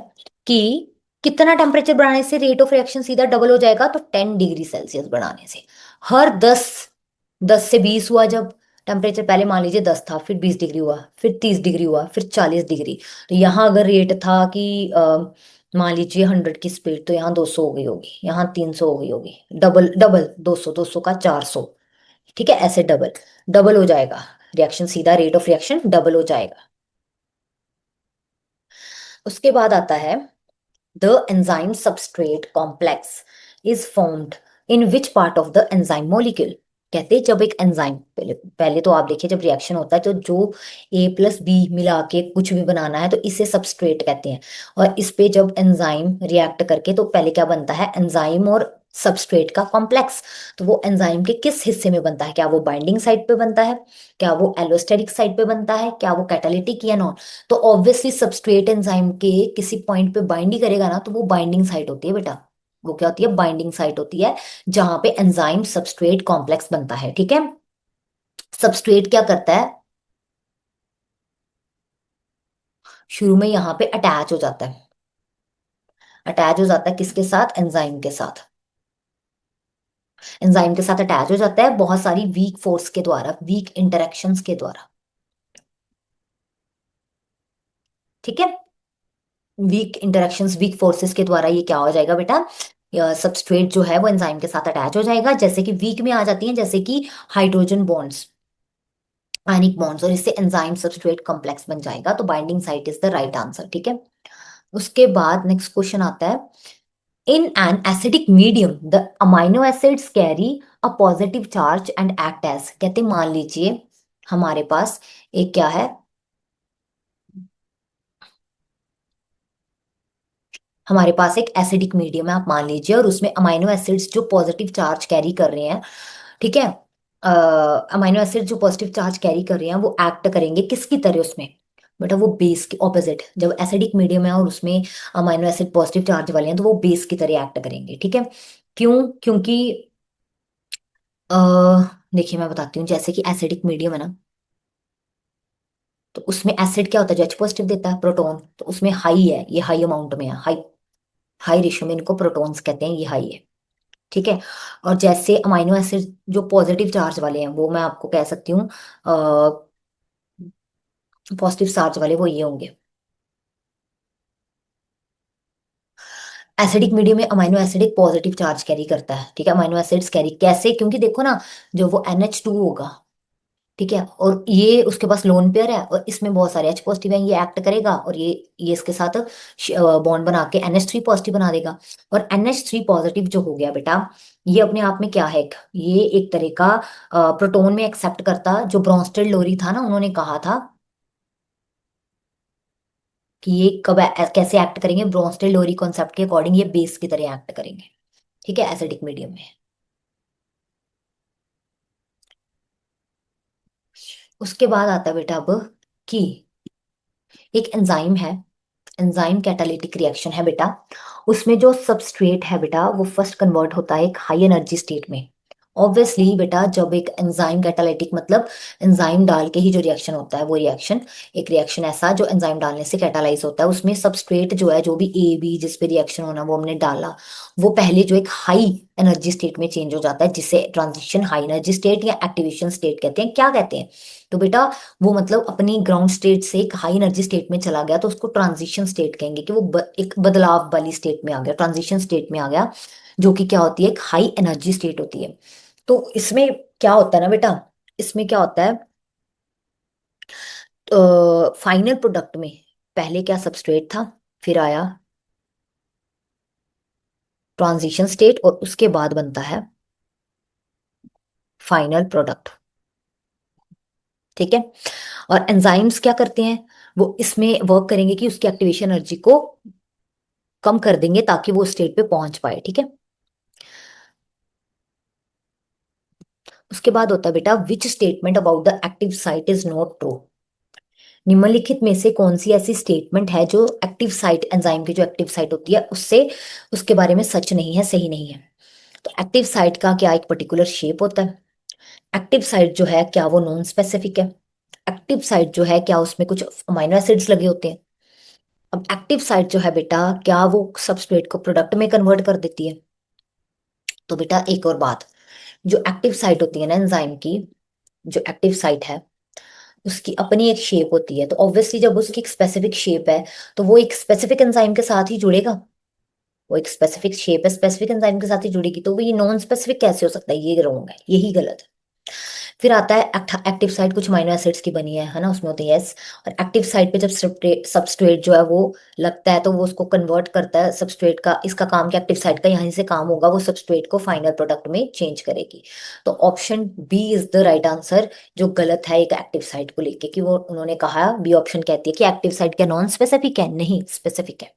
कि कितना टेम्परेचर बढ़ाने से रेट ऑफ रिएक्शन सीधा डबल हो जाएगा, तो 10 डिग्री सेल्सियस बढ़ाने से। हर 10 से 20 हुआ, जब टेम्परेचर पहले मान लीजिए 10 था, फिर 20 डिग्री हुआ, फिर 30 डिग्री हुआ, फिर 40 डिग्री। तो यहाँ अगर रेट था कि मान लीजिए 100 की स्पीड, तो यहाँ 200 हो गई होगी, यहाँ 300 हो गई होगी, डबल डबल 200, 200 का 400, ठीक है, ऐसे डबल डबल हो जाएगा रिएक्शन, सीधा रेट ऑफ रिएक्शन डबल हो जाएगा। उसके बाद आता है the enzyme substrate complex is formed in which part of the enzyme molecule. कहते हैं जब एक एंजाइम, पहले पहले तो आप देखिए जब रिएक्शन होता है तो जो ए प्लस बी मिला के कुछ भी बनाना है तो इसे सबस्ट्रेट कहते हैं। और इस पे जब एंजाइम रिएक्ट करके तो पहले क्या बनता है, एंजाइम और सबस्ट्रेट का कॉम्प्लेक्स। तो वो एंजाइम के किस हिस्से में बनता है, क्या वो बाइंडिंग साइट पे बनता है, क्या वो एलोस्टेरिक साइट पे बनता है, क्या वो कैटालिटिक या नॉन। तो ऑब्वियसली सबस्ट्रेट एंजाइम के किसी पॉइंट पे बाइंड ही करेगा ना, तो वो बाइंडिंग साइट होती है बेटा, वो क्या होती है, बाइंडिंग साइट होती है, जहां पे एंजाइम सबस्ट्रेट कॉम्प्लेक्स बनता है, ठीक है। सबस्ट्रेट क्या करता है, शुरू में यहाँ पे अटैच हो जाता है, अटैच हो जाता है किसके साथ, एंजाइम के साथ, एंजाइम के साथ अटैच हो जाता है बहुत सारी वीक फोर्स के द्वारा, वीक इंटरेक्शंस के द्वारा, ठीक है। वीक इंटरेक्शंस, वीक फोर्सेस के द्वारा ये क्या हो जाएगा बेटा, सबस्ट्रेट जो है वो एंजाइम के साथ अटैच हो जाएगा, जैसे कि वीक में आ जाती हैं, जैसे कि हाइड्रोजन बॉन्ड्स, आयनिक बॉन्ड्स, और इससे एंजाइम सबस्ट्रेट कॉम्प्लेक्स बन जाएगा। तो binding site is the right answer, ठीक है। उसके बाद नेक्स्ट क्वेश्चन आता है in an acidic medium the amino acids carry a positive charge and act as, कहते मान लीजिए हमारे पास एक क्या है, हमारे पास एक एसिडिक मीडियम है आप मान लीजिए, और उसमें अमाइनो एसिड्स जो पॉजिटिव चार्ज कैरी कर रहे हैं, ठीक है, अमाइनो एसिड जो पॉजिटिव चार्ज कैरी कर रहे हैं वो एक्ट करेंगे किसकी तरह उसमें, बेटा वो बेस के ऑपोजिट, जब एसिडिक मीडियम है और उसमें अमाइनो एसिड पॉजिटिव चार्ज वाले हैं तो वो बेस की तरह एक्ट करेंगे, ठीक है। क्यों? क्योंकि अ, देखिए मैं बताती हूँ, जैसे कि एसिडिक मीडियम है ना, तो उसमें एसिड क्या होता है जो एच पॉजिटिव देता है, प्रोटॉन, तो उसमें हाई है, ये हाई अमाउंट में है, हाई हाई रेशियो में इनको प्रोटॉन्स कहते हैं, ये हाई है, ठीक है। और जैसे अमाइनो एसिड जो पॉजिटिव चार्ज वाले हैं वो मैं आपको कह सकती हूँ, पॉजिटिव चार्ज वाले वो ये होंगे, एसिडिक मीडियम में अमाइनो एसिड एक पॉजिटिव चार्ज कैरी करता है, ठीक है, अमाइनो एसिड्स कैरी कैसे, क्योंकि देखो ना, जो वो NH2 होगा, ठीक है, और ये उसके पास लोन पेयर है और इसमें बहुत सारे H पॉजिटिव है, ये एक्ट करेगा और ये इसके साथ बॉन्ड बना के NH3 पॉजिटिव बना देगा, और NH3 पॉजिटिव जो हो गया बेटा, ये अपने आप में क्या है, ये एक तरह का प्रोटोन में एक्सेप्ट करता, जो ब्रोंस्टेड लोरी था ना, उन्होंने कहा था कि ये कब कैसे एक्ट करेंगे, ब्रोंस्टेड लोरी कॉन्सेप्ट के अकॉर्डिंग ये बेस की तरह एक्ट करेंगे, ठीक है, एसिडिक मीडियम में। उसके बाद आता है बेटा अब कि एक एंजाइम है, एंजाइम कैटालिटिक रिएक्शन है बेटा, उसमें जो सबस्ट्रेट है बेटा वो फर्स्ट कन्वर्ट होता है एक हाई एनर्जी स्टेट में। ऑब्वियसली बेटा जब एक एंजाइम कैटालिटिक मतलब एंजाइम डाल के ही जो रिएक्शन होता है वो रिएक्शन, एक रिएक्शन ऐसा जो एंजाइम डालने से कैटालाइज होता है, उसमें सबस्ट्रेट जो है जो भी ए बी जिस पे रिएक्शन होना वो हमने डाला, वो पहले जो एक हाई एनर्जी स्टेट में चेंज हो जाता है, जिसे ट्रांजिशन हाई एनर्जी स्टेट या एक्टिवेशन स्टेट कहते हैं, क्या कहते हैं, तो बेटा वो मतलब अपनी ग्राउंड स्टेट से एक हाई एनर्जी स्टेट में चला गया तो उसको ट्रांजिशन स्टेट कहेंगे, कि वो एक बदलाव वाली स्टेट में आ गया, ट्रांजिशन स्टेट में आ गया, जो कि क्या होती है, एक हाई एनर्जी स्टेट होती है। तो इसमें क्या होता है ना बेटा, इसमें क्या होता है, फाइनल प्रोडक्ट में पहले क्या सबस्ट्रेट था, फिर आया ट्रांजिशन स्टेट और उसके बाद बनता है फाइनल प्रोडक्ट, ठीक है। और एंजाइम्स क्या करते हैं, वो इसमें वर्क करेंगे कि उसकी एक्टिवेशन एनर्जी को कम कर देंगे ताकि वो स्टेट पे पहुंच पाए, ठीक है। उसके बाद होता है बेटा which statement about the active site is not true, निम्नलिखित में से कौन सी ऐसी स्टेटमेंट है जो एक्टिव साइट एंजाइम की जो एक्टिव साइट होती है उससे उसके बारे में सच नहीं है, सही नहीं है। तो एक्टिव साइट का क्या एक पर्टिकुलर शेप होता है, एक्टिव साइट जो है क्या वो नॉन स्पेसिफिक है, एक्टिव साइट जो है क्या उसमें कुछ अमाइनो एसिड्स लगे होते हैं, अब एक्टिव साइट जो है बेटा क्या वो सबस्ट्रेट को प्रोडक्ट में कन्वर्ट कर देती है। तो बेटा एक और बात, जो एक्टिव साइट होती है ना एंजाइम की, जो एक्टिव साइट है उसकी अपनी एक शेप होती है, तो ऑब्वियसली जब उसकी एक स्पेसिफिक शेप है तो वो एक स्पेसिफिक एंजाइम के साथ ही जुड़ेगा, वो एक स्पेसिफिक शेप है स्पेसिफिक एंजाइम के साथ ही जुड़ेगी, तो वो ये नॉन स्पेसिफिक कैसे हो सकता है, ये रॉन्ग है, यही गलत है। फिर आता है एक्टिव साइट कुछ अमीनो एसिड्स की बनी है ना, उसमें होते हैं यस, और एक्टिव साइट पे जब सबस्ट्रेट जो है वो लगता है तो वो उसको कन्वर्ट करता है सबस्ट्रेट का, इसका काम क्या, एक्टिव साइट का यहाँ से काम होगा वो सबस्ट्रेट को फाइनल प्रोडक्ट में चेंज करेगी। तो option B is the right answer, जो गलत है एक एक्टिव साइट को लेके, कि वो उन्होंने कहा बी ऑप्शन कहती है कि एक्टिव साइट क्या नॉन स्पेसिफिक है, नहीं स्पेसिफिक है।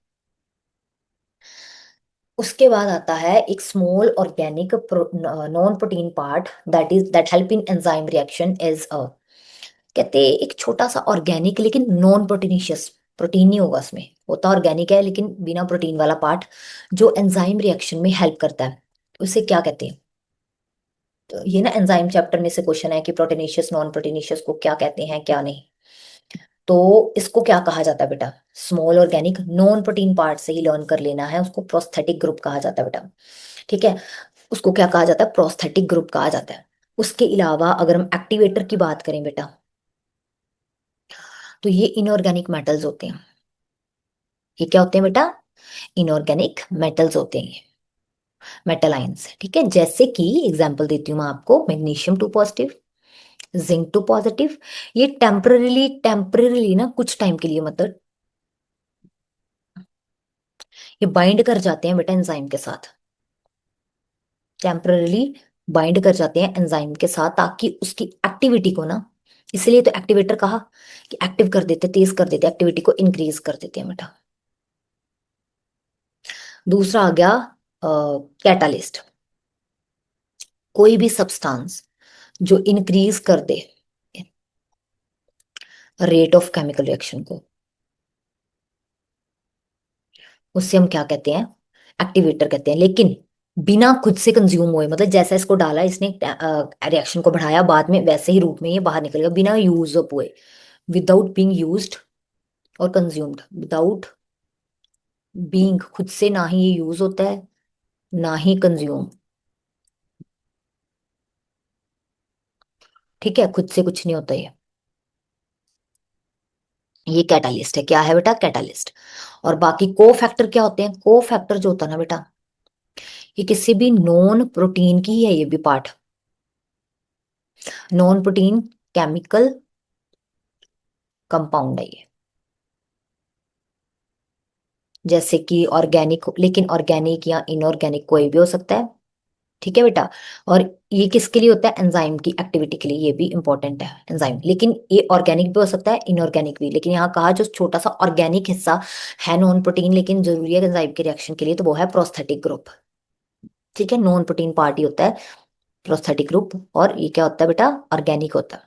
उसके बाद आता है एक small organic non protein part that help in enzyme reaction is a, कहते हैं एक छोटा सा ऑर्गेनिक लेकिन नॉन प्रोटीनिशियस, प्रोटीन नहीं होगा उसमें, होता ऑर्गेनिक है लेकिन बिना प्रोटीन वाला पार्ट जो एंजाइम रिएक्शन में हेल्प करता है, उसे क्या कहते हैं। तो ये ना एंजाइम चैप्टर में से क्वेश्चन है कि प्रोटीनिशियस नॉन प्रोटीनिशियस को क्या कहते हैं क्या नहीं, तो इसको क्या कहा जाता है बेटा, small organic non protein part से ही लर्न कर लेना है, उसको प्रोस्थेटिक ग्रुप कहा जाता है बेटा, ठीक है, उसको क्या कहा जाता है, प्रोस्थेटिक ग्रुप कहा जाता है। उसके अलावा अगर हम एक्टिवेटर की बात करें बेटा, तो ये इनऑर्गेनिक मेटल्स होते हैं, ये क्या होते हैं बेटा, इनऑर्गेनिक मेटल्स होते हैं, मेटल आयंस, ठीक है, जैसे कि एग्जांपल देती हूँ मैं आपको, मैग्नीशियम 2 पॉजिटिव, जिंक 2 पॉजिटिव, ये टेम्पररी टेम्पररी ना कुछ टाइम के लिए मतलब ये बाइंड कर जाते हैं बेटा एंजाइम के साथ, टेम्पररी बाइंड कर जाते हैं एंजाइम के साथ, ताकि उसकी एक्टिविटी को ना, इसलिए तो एक्टिवेटर कहा कि एक्टिव कर देते, तेज कर देते, एक्टिविटी को इंक्रीज कर देते हैं बेटा। दूसरा आ गया कैटालिस्ट, कोई भी सब्सटेंस जो इंक्रीज कर दे रेट ऑफ केमिकल रिएक्शन को, उससे हम क्या कहते हैं, एक्टिवेटर कहते हैं। लेकिन बिना खुद से कंज्यूम हुए, मतलब जैसा इसको डाला इसने रिएक्शन को बढ़ाया, बाद में वैसे ही रूप में ये बाहर निकलेगा बिना यूज अप हुए, विदाउट बीइंग यूज्ड और कंज्यूम्ड, विदाउट बीइंग, खुद से ना ही ये यूज होता है ना ही कंज्यूम। ठीक है, खुद से कुछ नहीं होता ये कैटालिस्ट है। क्या है बेटा, कैटालिस्ट। और बाकी को फैक्टर क्या होते हैं, को फैक्टर जो होता है ना बेटा, ये किसी भी नॉन प्रोटीन की ही है, ये भी part, non protein chemical compound है ये, जैसे कि ऑर्गेनिक, लेकिन ऑर्गेनिक या इनऑर्गेनिक कोई भी हो सकता है। ठीक है बेटा। और ये किसके लिए होता है, एंजाइम की एक्टिविटी के लिए, ये भी इंपॉर्टेंट है एंजाइम, लेकिन ये ऑर्गेनिक भी हो सकता है इनऑर्गेनिक भी, लेकिन यहाँ कहा जो छोटा सा ऑर्गेनिक हिस्सा है नॉन प्रोटीन लेकिन जरूरी है एंजाइम के रिएक्शन के लिए, तो वो है प्रोस्थेटिक ग्रुप। ठीक है, नॉन प्रोटीन पार्ट ही होता है प्रोस्थेटिक ग्रुप, और ये क्या होता है बेटा, ऑर्गेनिक होता है।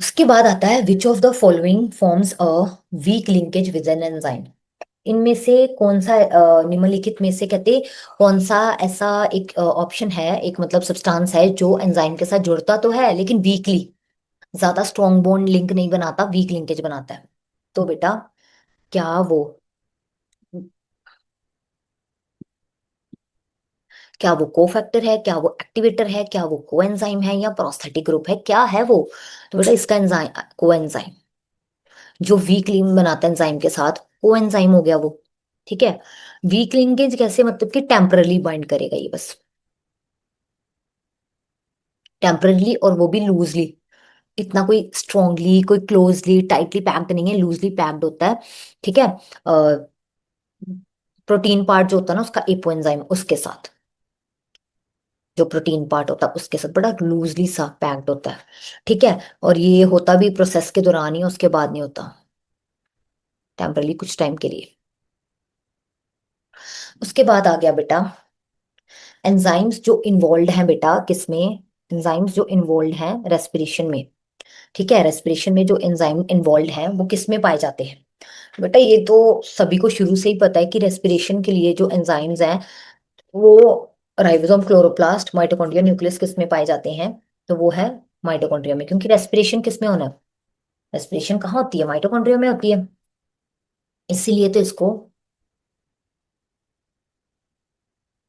उसके बाद आता है विच of the following forms a weak linkage with an enzyme, इनमें से कौन सा निम्नलिखित में से कहते कौन सा ऐसा एक ऑप्शन है, एक मतलब सब्सटेंस है जो एंजाइम के साथ जुड़ता तो है लेकिन वीकली, ज्यादा स्ट्रॉन्ग बॉन्ड लिंक नहीं बनाता, वीक लिंकेज बनाता है। तो बेटा क्या वो, क्या वो कोफैक्टर है, क्या वो एक्टिवेटर है, क्या वो कोएंजाइम है, या प्रोस्थेटिक ग्रुप है, क्या है वो। तो बेटा इसका एंजाइम कोएंजाइम, जो वीक लिंक बनाता है एंजाइम के साथ, कोएंजाइम हो गया वो। ठीक है, वीक लिंकेज कैसे, मतलब कि टेम्परली बाइंड करेगा ये बस, टेम्परली, और वो भी लूजली, इतना कोई स्ट्रांगली, कोई क्लोजली टाइटली पैक्ड नहीं है, लूजली पैक्ड होता है। ठीक है, प्रोटीन पार्ट जो होता है ना उसका एपोएंजाइम, उसके साथ, जो प्रोटीन पार्ट होता है उसके साथ बड़ा लूजली सा पैक्ड होता है। ठीक है, और ये होता भी प्रोसेस के दौरान ही, उसके बाद नहीं होता, टेम्परली कुछ टाइम के लिए। उसके बाद आ गया बेटा एंजाइम्स जो इन्वॉल्व हैं बेटा, किसमें, एंजाइम्स जो इन्वॉल्व हैं रेस्पिरेशन में। ठीक है, रेस्पिरेशन में जो एंजाइम इन्वॉल्व हैं वो किस में पाए जाते हैं। बेटा ये तो सभी को शुरू से ही पता है कि रेस्पिरेशन के लिए जो एंजाइम्स हैं वो राइबोसोम, क्लोरोप्लास्ट, माइटोकॉन्ड्रिया, न्यूक्लियस किस में पाए जाते हैं, तो वो है माइटोकॉन्ड्रिया में, क्योंकि रेस्पिरेशन किस में होना है, रेस्पिरेशन कहाँ होती है, माइटोकॉन्ड्रिया में होती है। इसीलिए तो इसको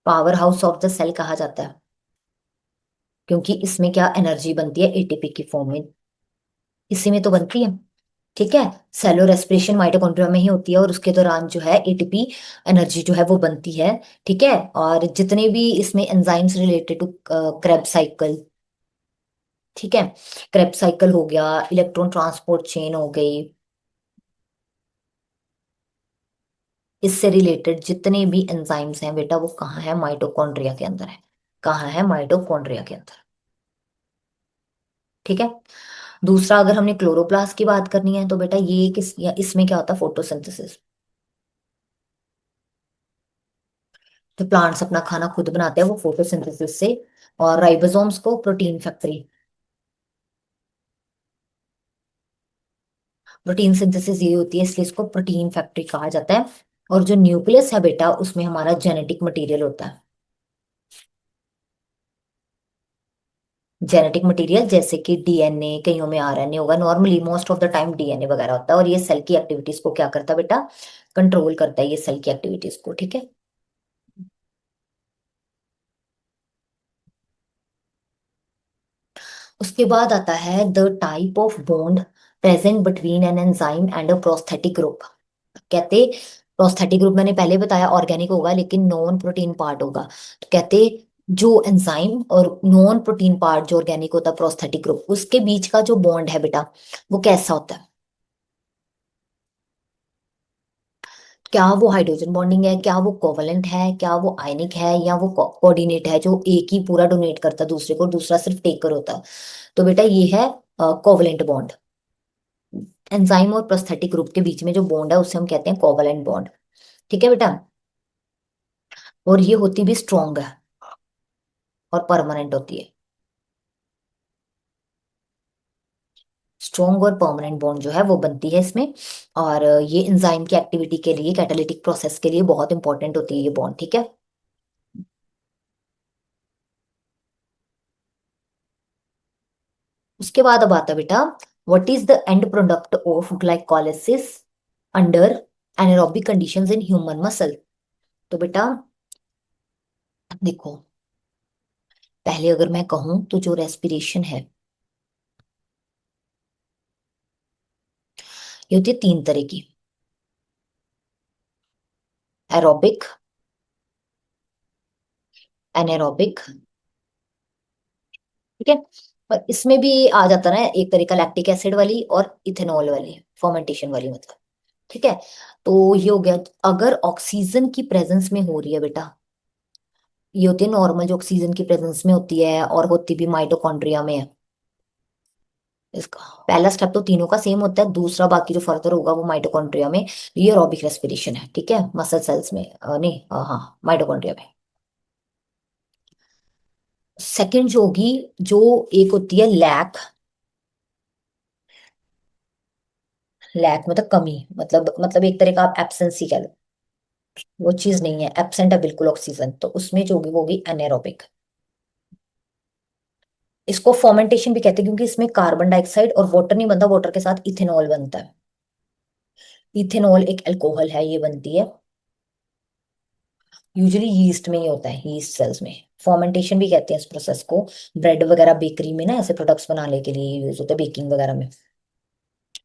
power house of the cell कहा जाता है, क्योंकि इसमें क्या एनर्जी बनती है एटीपी की फॉर्म में, इसी में तो बनती है। ठीक है, सेलो रेस्पिरेशन माइटोकॉन्ड्रिया में ही होती है, और उसके दौरान जो है एटीपी एनर्जी जो है वो बनती है। ठीक है, और जितने भी इसमें enzymes related to Krebs cycle, ठीक है, क्रेब साइकिल हो गया, इलेक्ट्रॉन ट्रांसपोर्ट चेन हो गई, इससे रिलेटेड जितने भी एंजाइम्स हैं बेटा वो कहाँ है, माइटोकॉन्ड्रिया के अंदर है। कहाँ है, माइटोकॉन्ड्रिया के अंदर। ठीक है, दूसरा अगर हमने क्लोरोप्लास्ट की बात करनी है तो बेटा ये किस या इसमें क्या होता है, फोटोसिंथेसिस, जो प्लांट्स अपना खाना खुद बनाते हैं वो फोटोसिंथेसिस से। और राइबोसोम्स को प्रोटीन फैक्ट्री, प्रोटीन सिंथेसिस ये होती है इसलिए इसको प्रोटीन फैक्ट्री कहा जाता है। और जो न्यूक्लियस है बेटा उसमें हमारा जेनेटिक मटेरियल होता है, जेनेटिक मटेरियल जैसे कि डीएनए, कईयों में आरएनए होगा, normally most of the time DNA वगैरह होता है, और ये सेल की एक्टिविटीज को क्या करता है बेटा, कंट्रोल करता है ये सेल की एक्टिविटीज को। ठीक है, उसके बाद आता है the type of bond present between an enzyme and a prosthetic group. कहते प्रोस्थेटिक ग्रुप मैंने पहले बताया ऑर्गेनिक होगा लेकिन नॉन प्रोटीन पार्ट होगा, तो कहते जो एंजाइम और नॉन प्रोटीन पार्ट जो ऑर्गेनिक होता है प्रोस्थेटिक ग्रुप, उसके बीच का जो बॉन्ड है बेटा वो कैसा होता है, क्या वो हाइड्रोजन बॉन्डिंग है, क्या वो कोवलेंट है, क्या वो आयनिक है, या वो कोऑर्डिनेट है जो एक ही पूरा डोनेट करता है दूसरे को, दूसरा सिर्फ टेकर होता है। तो बेटा ये है कोवलेंट बॉन्ड। एंजाइम और प्रोस्थेटिक ग्रुप के बीच में जो बॉन्ड है उसे हम कहते हैं कोवलेंट बॉन्ड। ठीक है बेटा। और ये होती भी स्ट्रॉन्ग है और परमानेंट होती है। स्ट्रॉन्ग और परमानेंट बॉन्ड जो है वो बनती है इसमें। और ये एंजाइम की एक्टिविटी के लिए, कैटालिटिक प्रोसेस के लिए बहुत इंपॉर्टेंट होती है ये बॉन्ड। ठीक है। उसके बाद अब आता है बेटा, what is the end product of glycolysis under anaerobic conditions in human muscle. तो बेटा देखो, पहले अगर मैं कहूं तो जो रेस्पिरेशन है ये होती है तीन तरह की। Aerobic, anaerobic. ठीक है। और इसमें भी आ जाता है ना एक तरीका, लैक्टिक एसिड वाली और इथेनॉल वाली, फर्मेंटेशन वाली मतलब। ठीक है। तो ये हो गया। अगर ऑक्सीजन की प्रेजेंस में हो रही है बेटा, ये होती है नॉर्मल जो ऑक्सीजन की प्रेजेंस में होती है, और होती भी माइटोकॉन्ड्रिया में है। इसका पहला स्टेप तो तीनों का सेम होता है, दूसरा बाकी जो फर्दर होगा वो माइटोकॉन्ड्रिया में। ये एरोबिक रेस्पिरेशन है। ठीक है, मसल सेल्स में नहीं हाँ माइटोकॉन्ड्रिया में। सेकंड जो होगी, जो एक होती है लैक। लैक मतलब कमी, मतलब एक तरह का आप एब्सेंस ही कह लो। वो चीज नहीं है, एब्सेंट है बिल्कुल ऑक्सीजन, तो उसमें जो होगी वो होगी एनेरोबिक। इसको फर्मेंटेशन भी कहते हैं क्योंकि इसमें कार्बन डाइऑक्साइड और वाटर नहीं बनता, वाटर के साथ इथेनॉल बनता है। इथेनॉल एक अल्कोहल है, ये बनती है यूजुअली यीस्ट में ही होता है, यीस्ट सेल्स में। फर्मेंटेशन भी कहते हैं इस प्रोसेस को। ब्रेड वगैरह बेकरी में ना ऐसे प्रोडक्ट्स बनाने के लिए यूज होता है, बेकिंग वगैरह में।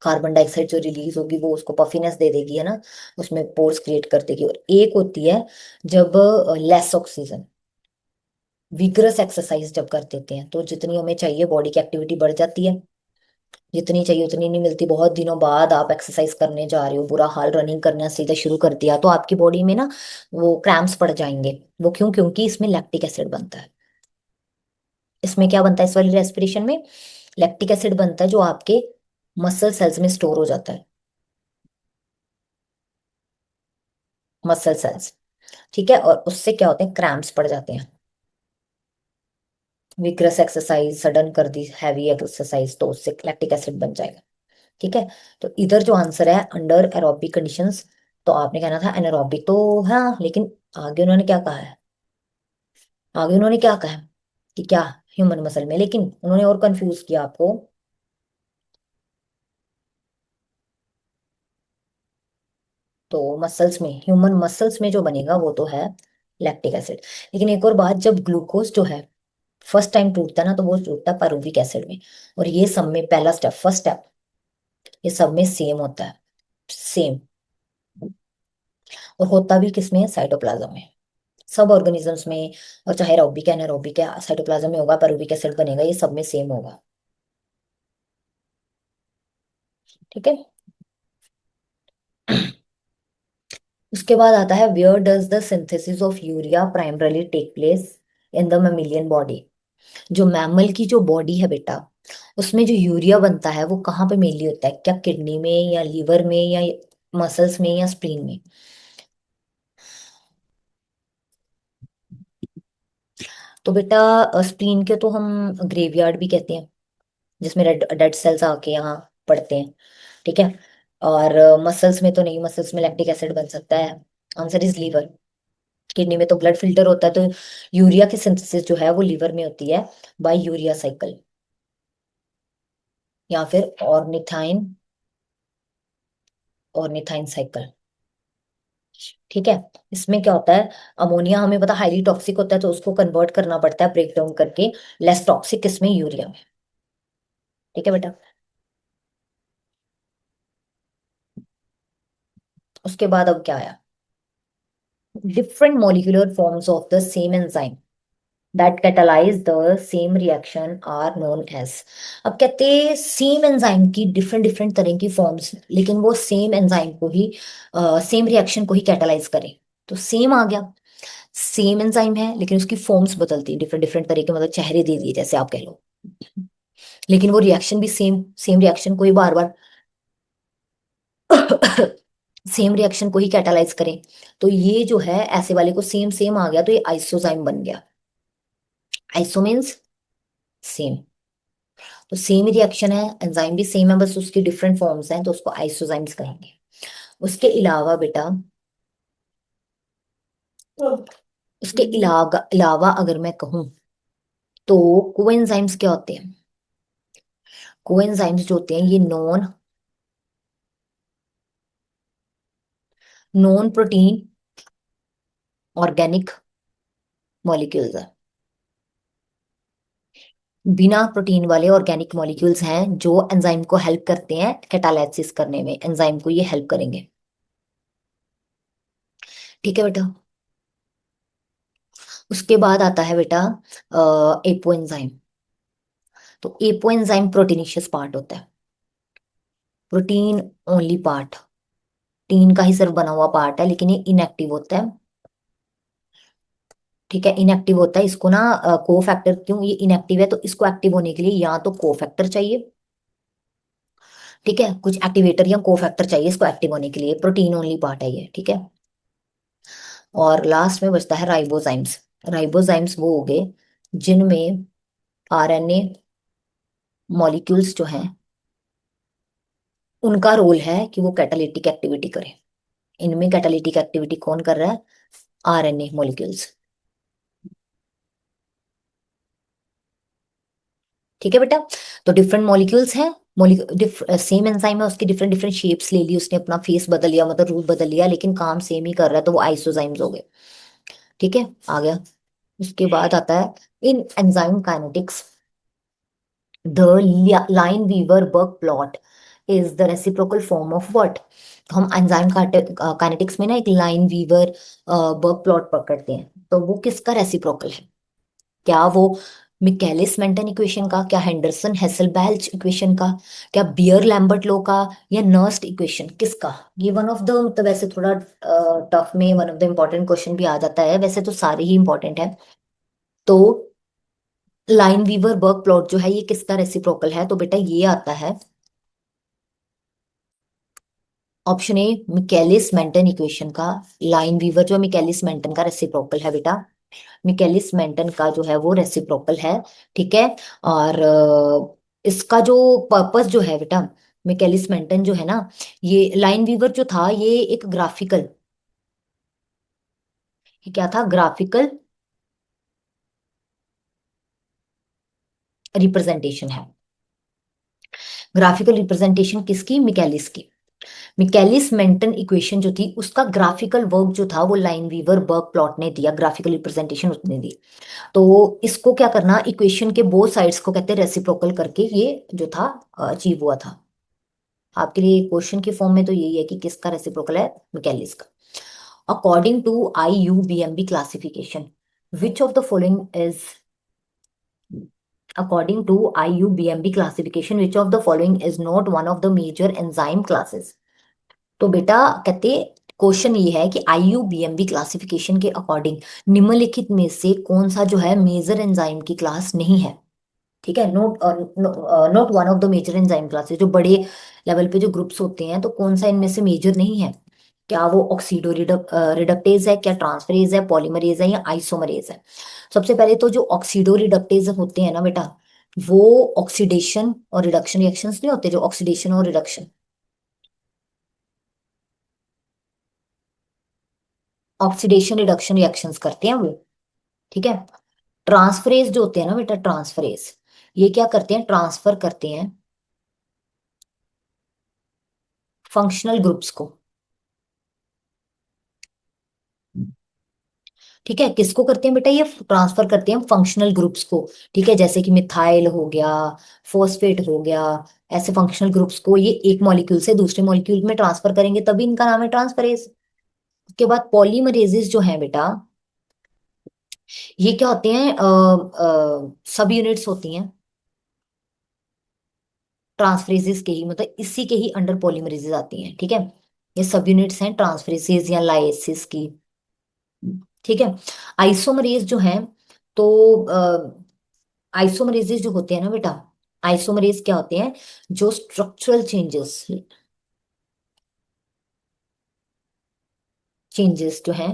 कार्बन डाइऑक्साइड जो रिलीज होगी वो उसको पफिनेस दे देगी, है ना, उसमें पोर्स क्रिएट कर देगी। और एक होती है जब लेस ऑक्सीजन, विग्रस एक्सरसाइज जब कर देते हैं, तो जितनी हमें चाहिए बॉडी की एक्टिविटी बढ़ जाती है, जितनी चाहिए उतनी नहीं मिलती। बहुत दिनों बाद आप एक्सरसाइज करने जा रहे हो, बुरा हाल, रनिंग करना सीधा शुरू कर दिया, तो आपकी बॉडी में ना वो क्रैम्प्स पड़ जाएंगे। वो क्यों? क्योंकि इसमें लैक्टिक एसिड बनता है। इसमें क्या बनता है इस वाली रेस्पिरेशन में? लैक्टिक एसिड बनता है जो आपके मसल सेल्स में स्टोर हो जाता है। Muscle cells. ठीक है। और उससे क्या होते हैं, क्रैम्प्स पड़ जाते हैं। विग्रस एक्सरसाइज सडन कर दी, हैवी एक्सरसाइज, तो उससे लैक्टिक एसिड बन जाएगा। ठीक है। तो इधर जो आंसर है अंडर एरोबिक कंडीशंस, तो आपने कहना था एनारोबिक तो। हाँ लेकिन आगे उन्होंने क्या कहा है, आगे उन्होंने क्या कहा है कि क्या ह्यूमन मसल में, लेकिन उन्होंने और कंफ्यूज किया आपको। तो मसल्स में, ह्यूमन मसल्स में जो बनेगा वो तो है लैक्टिक एसिड। लेकिन एक और बात, जब ग्लूकोज जो है फर्स्ट टाइम टूटता है ना, तो वो टूटता है पारुविक एसिड में। और ये सब में पहला स्टेप, फर्स्ट स्टेप, ये सब में सेम होता है, सेम। और होता भी किसमें है, साइटोप्लाज्म में। सब ऑर्गेनिजम्स में। और चाहे एरोबिक है एनारोबिक है, साइटोप्लाज्म में होगा, पारुविक एसिड बनेगा, ये सब में सेम होगा। ठीक है। उसके बाद आता है, where does the synthesis of urea primarily take place in the mammalian body. जो मैमल की जो बॉडी है बेटा, उसमें जो यूरिया बनता है वो कहाँ पे मेनली होता है? क्या किडनी में, या लीवर में, या मसल्स में, या स्प्लीन में? तो बेटा स्प्लीन के तो हम ग्रेवयार्ड भी कहते हैं, जिसमें रेड डेड सेल्स आके यहाँ पड़ते हैं। ठीक है। और मसल्स में तो नहीं, मसल्स में लैक्टिक एसिड बन सकता है। Answer is liver. किडनी में तो ब्लड फिल्टर होता है, तो यूरिया की सिंथेसिस जो है वो लीवर में होती है, बाय यूरिया साइकिल, या फिर ऑर्निथाइन साइकिल। ठीक है। इसमें क्या होता है, अमोनिया हमें पता हाईली टॉक्सिक होता है, तो उसको कन्वर्ट करना पड़ता है ब्रेक डाउन करके लेस टॉक्सिक, किसमें, यूरिया में। ठीक है बेटा। उसके बाद अब क्या आया, different molecular forms of the same enzyme. that catalyze the same reaction are known as। अब कहते हैं सेम एंजाइम की डिफरेंट डिफरेंट तरह की फॉर्म्स, लेकिन वो सेम एंजाइम को ही सेम रिएक्शन को ही कैटालाइज करें। तो सेम आ गया, सेम एंजाइम है लेकिन उसकी फॉर्म्स बदलती है, डिफरेंट डिफरेंट तरह के, मतलब चेहरे दे दिए जैसे आप कह लो, लेकिन वो रिएक्शन भी सेम, सेम रिएक्शन को ही बार बार सेम रिएक्शन को ही कैटालाइज करें। तो ये जो है ऐसे वाले को सेम सेम आ गया, तो ये आइसोजाइम बन गया। आइसो मीन्स सेम, तो सेम रिएक्शन है, एंजाइम भी सेम है, बस उसकी डिफरेंट फॉर्म्स हैं, तो उसको आइसोजाइम्स कहेंगे। उसके अलावा बेटा, उसके अलावा अलावा अगर मैं कहूँ तो कोएंजाइम्स क्या होते हैं? कोएंजाइम्स जो होते हैं ये non non protein organic molecules है, बिना प्रोटीन वाले ऑर्गेनिक मॉलिक्यूल्स हैं जो एंजाइम को हेल्प करते हैं कैटालाइसिस करने में, एंजाइम को ये हेल्प करेंगे। ठीक है बेटा। उसके बाद आता है बेटा एपो एंजाइम। तो एपो एंजाइम प्रोटीनिशियस पार्ट होता है, प्रोटीन ओनली पार्ट, प्रोटीन का ही सिर्फ बना हुआ पार्ट है, लेकिन ये इनएक्टिव होता है। ठीक है, इनएक्टिव होता है, इसको ना को फैक्टर, क्यों ये इनएक्टिव है तो इसको एक्टिव होने के लिए या तो को फैक्टर चाहिए, ठीक है, कुछ एक्टिवेटर या को फैक्टर चाहिए इसको एक्टिव होने के लिए, प्रोटीन ओनली पार्ट है ये, ठीक है। और लास्ट में बचता है राइबोजाइम्स। राइबोजाइम्स वो हो गए जिनमें आरएनए मॉलिक्यूल्स जो हैं उनका रोल है कि वो कैटालिटिक एक्टिविटी करें। इनमें कैटालिटिक एक्टिविटी कौन कर रहा है? RNA molecules. ठीक है बेटा। तो डिफरेंट मॉलिक्यूल्स हैं, सेम एंजाइम है, उसकी डिफरेंट डिफरेंट शेप्स ले ली उसने, अपना फेस बदल लिया, मतलब रूप बदल लिया, लेकिन काम सेम ही कर रहा है, तो वो आइसोजाइम्स हो गए। ठीक है, आ गया। उसके बाद आता है in enzyme kinetics the Lineweaver Burk plot is the reciprocal form of what. तो हम एंजाइम काइनेटिक्स में ना एक लाइन वीवर बर्क प्लॉट पकड़ते हैं, तो वो किसका रेसिप्रोकल है? क्या वो मिकेलिस मेंटन इक्वेशन का, क्या हेंडरसन हेसलबैल्च इक्वेशन का, क्या बियर लैम्बर्ट लो का, या नर्स्ट इक्वेशन, किसका? ये वन ऑफ द, मतलब वैसे थोड़ा टफ में one of the important question भी आ जाता है, वैसे तो सारे ही इंपॉर्टेंट है। तो लाइन वीवर बर्क प्लॉट जो है ये किसका रेसिप्रोकल है? तो बेटा ये आता है option A, Michaelis Menten equation का। लाइन वीवर जो मिकेलिस मेंटन का रेसिप्रोकल है बेटा, मिकेलिस मेंटन का जो है वो रेसिप्रोकल है। ठीक है। और इसका जो पर्पस जो है बेटा, मिकेलिस मेंटन जो है ना, ये लाइन वीवर जो था ये एक ग्राफिकल, ये क्या था? ग्राफिकल रिप्रेजेंटेशन है। ग्राफिकल रिप्रेजेंटेशन किसकी? मिकेलिस की। मिकेलिस मेंटन इक्वेशन जो थी उसका ग्राफिकल वर्क जो था वो लाइन वीवर बर्क प्लॉट ने दिया, ग्राफिकल रिप्रेजेंटेशन उसने दी। तो इसको क्या करना, इक्वेशन के बोथ साइड्स को कहते हैं रेसिप्रोकल करके ये जो था अचीव हुआ था। आपके लिए क्वेश्चन की फॉर्म में तो यही है कि किसका रेसिप्रोकल है? मिकेलिस का। According to IUBMB classification which of the following is, according to IUBMB classification which of the following is not one of the major enzyme classes। तो बेटा कहते क्वेश्चन ये है कि IUBMB क्लासिफिकेशन के अकॉर्डिंग निम्नलिखित में से कौन सा जो है मेजर एंजाइम की क्लास नहीं है। ठीक है, note note one of the major enzyme classes, जो बड़े लेवल पे जो ग्रुप्स होते हैं तो कौन सा इनमें से मेजर नहीं है? क्या वो ऑक्सीडो रिडक्टेज है, क्या ट्रांसफरेज है, पॉलीमरेज है, या आइसोमरेज है? सबसे पहले तो जो ऑक्सीडो रिडक्टेज होते हैं ना बेटा, वो ऑक्सीडेशन और रिडक्शन रिएक्शंस नहीं होते, जो ऑक्सीडेशन और रिडक्शन, ऑक्सीडेशन रिडक्शन रिएक्शंस करते हैं वो। ठीक है। ट्रांसफरेज जो होते हैं ना बेटा, ट्रांसफरेज ये क्या करते हैं? ट्रांसफर करते हैं फंक्शनल ग्रुप्स को। ठीक है, किसको करते हैं बेटा? ये ट्रांसफर करते हैं फंक्शनल ग्रुप्स को। ठीक है, जैसे कि मिथाइल हो गया, फोस्फेट हो गया, ऐसे फंक्शनल ग्रुप्स को ये एक मॉलिक्यूल से दूसरे मॉलिक्यूल में ट्रांसफर करेंगे, तभी इनका नाम है ट्रांसफरेज। उसके बाद पॉलीमरेजेस जो है बेटा, ये क्या होते हैं, सब यूनिट्स होती हैं ट्रांसफरेजेस के ही, मतलब इसी के ही अंडर पॉलीमरेजेस आती हैं, ठीक है। ये सब यूनिट्स हैं ट्रांसफरेजेस या लाइसेस की, ठीक है। आइसोमरेज जो है, तो आइसोमरेजेस जो होते हैं ना बेटा, आइसोमरेज क्या होते हैं, जो स्ट्रक्चरल चेंजेस चेंजेस जो हैं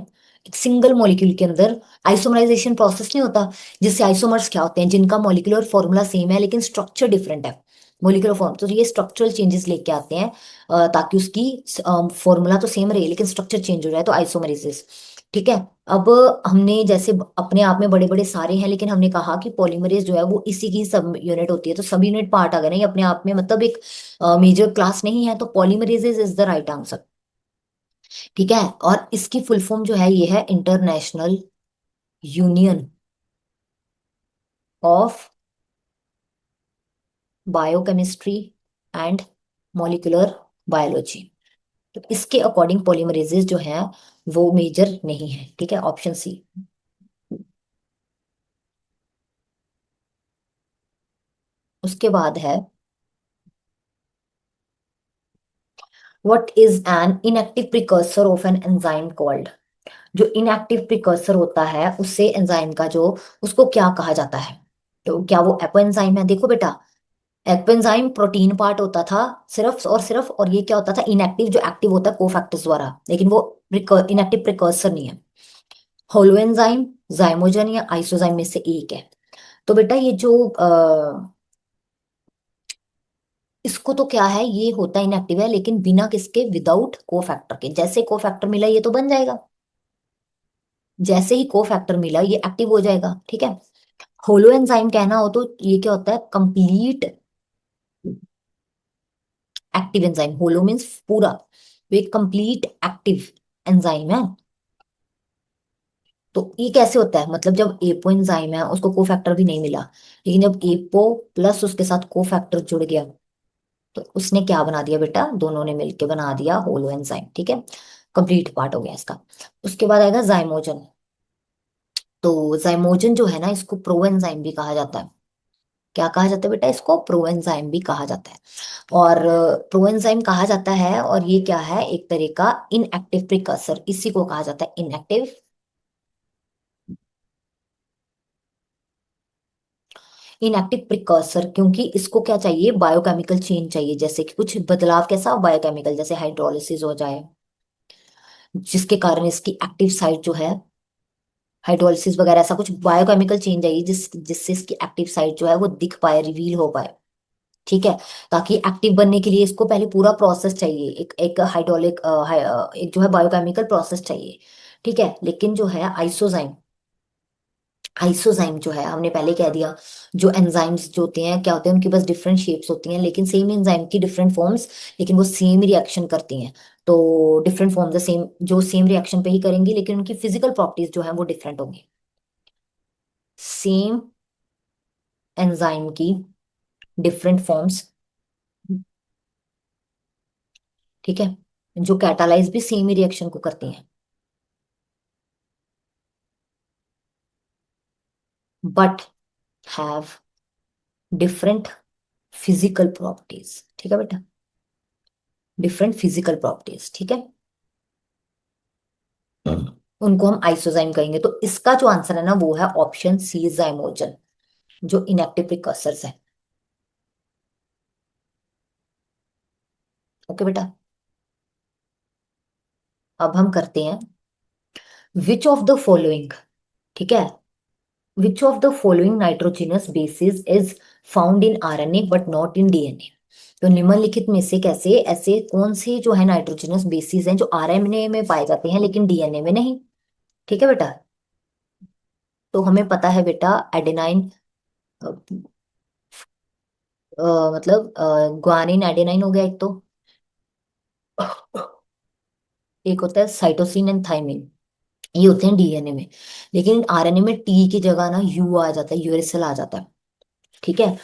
एक सिंगल मॉलिक्यूल के अंदर, आइसोमराइजेशन प्रोसेस नहीं होता, जिससे आइसोमर्स क्या होते हैं, जिनका मॉलिक्यूलर फॉर्मूला सेम है लेकिन स्ट्रक्चर डिफरेंट है, मॉलिक्यूलर फॉर्म, तो ये स्ट्रक्चरल चेंजेस लेके आते हैं, ताकि उसकी फॉर्मूला तो सेम रहे लेकिन स्ट्रक्चर चेंज हो जाए, तो आइसोमरेसिस, ठीक है। अब हमने जैसे अपने आप में बड़े बड़े सारे हैं, लेकिन हमने कहा कि पॉलीमरेज जो है वो इसी की सब यूनिट होती है, तो सब यूनिट पार्ट आ गए ना ये अपने आप में, मतलब एक मेजर क्लास नहीं है, तो polymerases is the right answer, ठीक है। और इसकी फुल फॉर्म जो है ये है international union of biochemistry and molecular biology. तो इसके अकॉर्डिंग पॉलीमरेजेस जो है वो मेजर नहीं है, ठीक है, ऑप्शन सी। उसके बाद है, what is an inactive precursor of an enzyme called. जो इनएक्टिव प्रिकर्सर होता है उससे एंजाइम का जो, उसको क्या कहा जाता है, तो क्या वो एपो एंजाइम है, देखो बेटा, एक्वेंजाइम प्रोटीन पार्ट होता था सिर्फ और सिर्फ, और ये क्या होता था इनएक्टिव, जो एक्टिव होता है कोफैक्टर्स द्वारा, लेकिन वो इनएक्टिव प्रिकर्सर नहीं है। होलोएंजाइम, जाइमोजन या आइसोजाइम में से एक है। तो बेटा ये जो इसको तो क्या है, ये होता इनएक्टिव है लेकिन बिना किसके, विदाउट कोफैक्टर के, जैसे कोफैक्टर मिला ये तो बन जाएगा, जैसे ही कोफैक्टर मिला ये एक्टिव हो जाएगा, ठीक है। होलो एंजाइम कहना हो तो ये क्या होता है, कंप्लीट एक्टिव एंजाइम, होलो मीन्स पूरा, तो एक कंप्लीट एक्टिव एंजाइम है। तो ये कैसे होता है, मतलब जब एपो एंजाइम है उसको कोफैक्टर भी नहीं मिला, लेकिन जब एपो प्लस उसके साथ कोफैक्टर जुड़ गया, तो उसने क्या बना दिया बेटा, दोनों ने मिलके बना दिया होलो एंजाइम, ठीक है, कंप्लीट पार्ट हो गया इसका। उसके बाद आएगा जाइमोजन। तो जाइमोजन जो है ना, इसको प्रो एंजाइम भी कहा जाता है, क्या कहा जाता है बेटा, इसको प्रो एंजाइम भी कहा जाता है। और प्रो एंजाइम कहा जाता है, और ये क्या है, एक तरह का इनएक्टिव प्रिकर्सर, इसी को कहा जाता है इनएक्टिव, इनएक्टिव प्रिकर्सर, क्योंकि इसको क्या चाहिए, बायोकेमिकल चेंज चाहिए, जैसे कि कुछ बदलाव, कैसा बायोकेमिकल, जैसे हाइड्रोलिसिस हो जाए, जिसके कारण इसकी एक्टिव साइट जो है, हाइड्रोलिसिस वगैरह ऐसा कुछ बायोकेमिकल चेंज आई जिससे इसकी एक्टिव साइट जो है वो दिख पाए, रिवील हो पाए, ठीक है। ताकि एक्टिव बनने के लिए इसको पहले पूरा प्रोसेस चाहिए, एक एक हाइड्रोलिक एक जो है बायोकेमिकल प्रोसेस चाहिए, ठीक है। लेकिन जो है आइसोजाइम, आइसोजाइम जो है हमने पहले कह दिया, जो एंजाइम्स जो होते हैं क्या होते हैं, उनकी बस डिफरेंट शेप्स होती हैं, लेकिन सेम एंजाइम की डिफरेंट फॉर्म्स, लेकिन वो सेम रिएक्शन करती हैं। तो डिफरेंट फॉर्म्स सेम, जो सेम रिएक्शन पे ही करेंगी, लेकिन उनकी फिजिकल प्रॉपर्टीज जो है वो डिफरेंट होंगी। सेम एंजाइम की डिफरेंट फॉर्म्स, ठीक है, जो कैटालाइज भी सेम ही रिएक्शन को करती हैं, but have different physical properties, ठीक है बेटा, डिफरेंट फिजिकल प्रॉपर्टीज, ठीक है, उनको हम आइसोजाइम कहेंगे। तो इसका जो आंसर है ना वो है ऑप्शन सी, जाइमोजन, जो इनएक्टिव प्रिकर्सर्स है। ओके बेटा, अब हम करते हैं, विच ऑफ द फॉलोइंग, ठीक है, विच of the following nitrogenous basis is found in RNA but not in DNA. तो निम्नलिखित में से कैसे, ऐसे कौन से जो है नाइट्रोजिनस बेसिस हैं जो आरएनए में पाए जाते हैं लेकिन डीएनए में नहीं, ठीक है बेटा। तो हमें पता है बेटा, एडेनाइन, मतलब ग्वानिन एडेनाइन हो गया एक तो, एक होता है साइटोसिन एंड थाइमिन, ये होते हैं डीएनए में, लेकिन आरएनए में टी की जगह ना यू आ जाता है, यूरेसिल आ जाता है, ठीक है।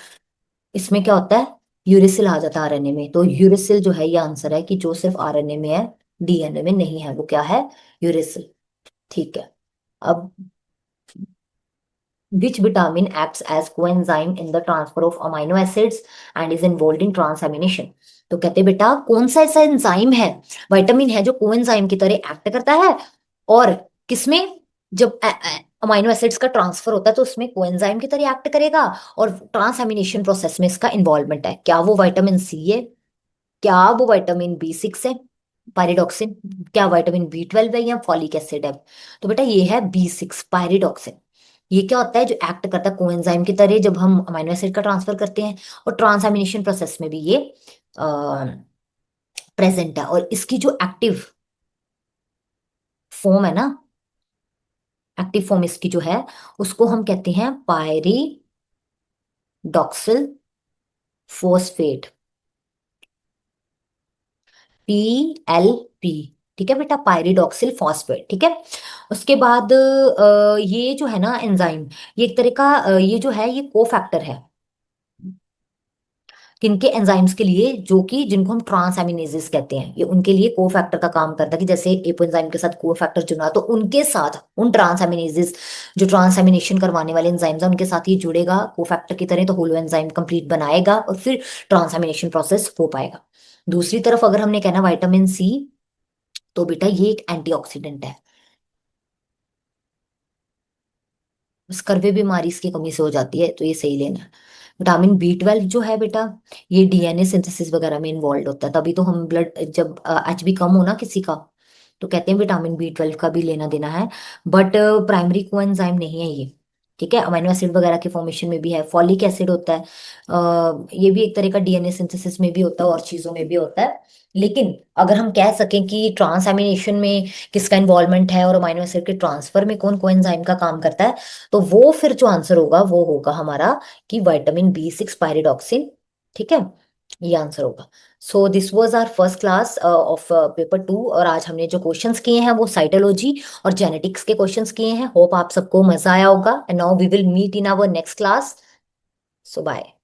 इसमें क्या होता है, यूरेसिल आ जाता है आरएनए में, तो यूरेसिल जो है ये आंसर है कि जो सिर्फ आरएनए में है, डीएनए में नहीं है, वो क्या है, यूरेसिल, ठीक है। अब Which vitamin acts as coenzyme in the transfer of amino acids and is involved in transamination? तो कहते हैं बेटा कौन सा ऐसा एंजाइम है, विटामिन है जो कोएंजाइम की तरह एक्ट करता है, और किसमें, जब अमाइनो एसिड्स का ट्रांसफर होता है तो उसमें कोएंजाइम की तरह एक्ट करेगा, और ट्रांसएमिनेशन प्रोसेस में इसका इन्वॉल्वमेंट है। क्या वो विटामिन सी है, क्या वो विटामिन बी 6 है, पायरिडॉक्सिन, क्या विटामिन बी 12 है, या फॉलिक एसिड है? तो बेटा ये है बी 6 पायरिडॉक्सिन। ये क्या होता है, जो एक्ट करता है कोएंजाइम की तरह जब हम अमीनो एसिड का ट्रांसफर करते हैं, और ट्रांसएमिनेशन प्रोसेस में भी ये प्रेजेंट है। और इसकी जो एक्टिव फॉर्म है ना, एक्टिव फॉर्म इसकी जो है, उसको हम कहते हैं पायरिडॉक्सिल फोस्फेट, PLP। ठीक है बेटा, पायरिडॉक्सिल फॉस्फेट। ठीक है, उसके बाद ये जो है ना एंजाइम, ये एक तरह का ये जो है ये को फैक्टर है किनके एंजाइम्स के लिए, जो कि जिनको हम ट्रांसएमिनेजेस कहते हैं, ये उनके लिए को फैक्टर का काम करता है। कि जैसे एपो एंजाइम के साथ को फैक्टर जुड़ा तो उनके साथ उन ट्रांसएमिनेजेस, जो ट्रांसएमिनेशन करवाने वाले एंजाइम्स हैं उनके साथ ये जुड़ेगा को फैक्टर की तरह, तो होलो एंजाइम कंप्लीट बनाएगा और फिर ट्रांसएमिनेशन प्रोसेस हो पाएगा। दूसरी तरफ अगर हमने कहना विटामिन सी, तो बेटा ये एक एंटीऑक्सीडेंट है, स्कर्वी बीमारी इसकी कमी से हो जाती है, तो ये सही लेना है। विटामिन बी 12 जो है बेटा, ये डीएनए सिंथेसिस वगैरह में इन्वॉल्व होता है, तभी तो हम ब्लड जब HB कम हो ना किसी का, तो कहते हैं विटामिन बी 12 का भी लेना देना है। बट प्राइमरी कोएंजाइम नहीं है ये। ठीक है, अमीनो एसिड वगैरह के फॉर्मेशन में भी है, फॉलिक एसिड होता है, ये भी एक तरह का डीएनए सिंथेसिस में भी होता है और चीजों में भी होता है। लेकिन अगर हम कह सकें कि ट्रांसएमिनेशन में किसका इन्वॉल्वमेंट है और अमीनो एसिड के ट्रांसफर में कौन कोएंजाइम का काम करता है, तो वो फिर जो आंसर होगा वो होगा हमारा कि विटामिन बी 6 पायरिडॉक्सिन। ठीक है, ये आंसर होगा। So this was our first class of paper 2, और आज हमने जो क्वेश्चंस किए हैं वो साइटोलॉजी और जेनेटिक्स के क्वेश्चंस किए हैं। होप आप सबको मजा आया होगा, and now we will meet in our next class. So bye.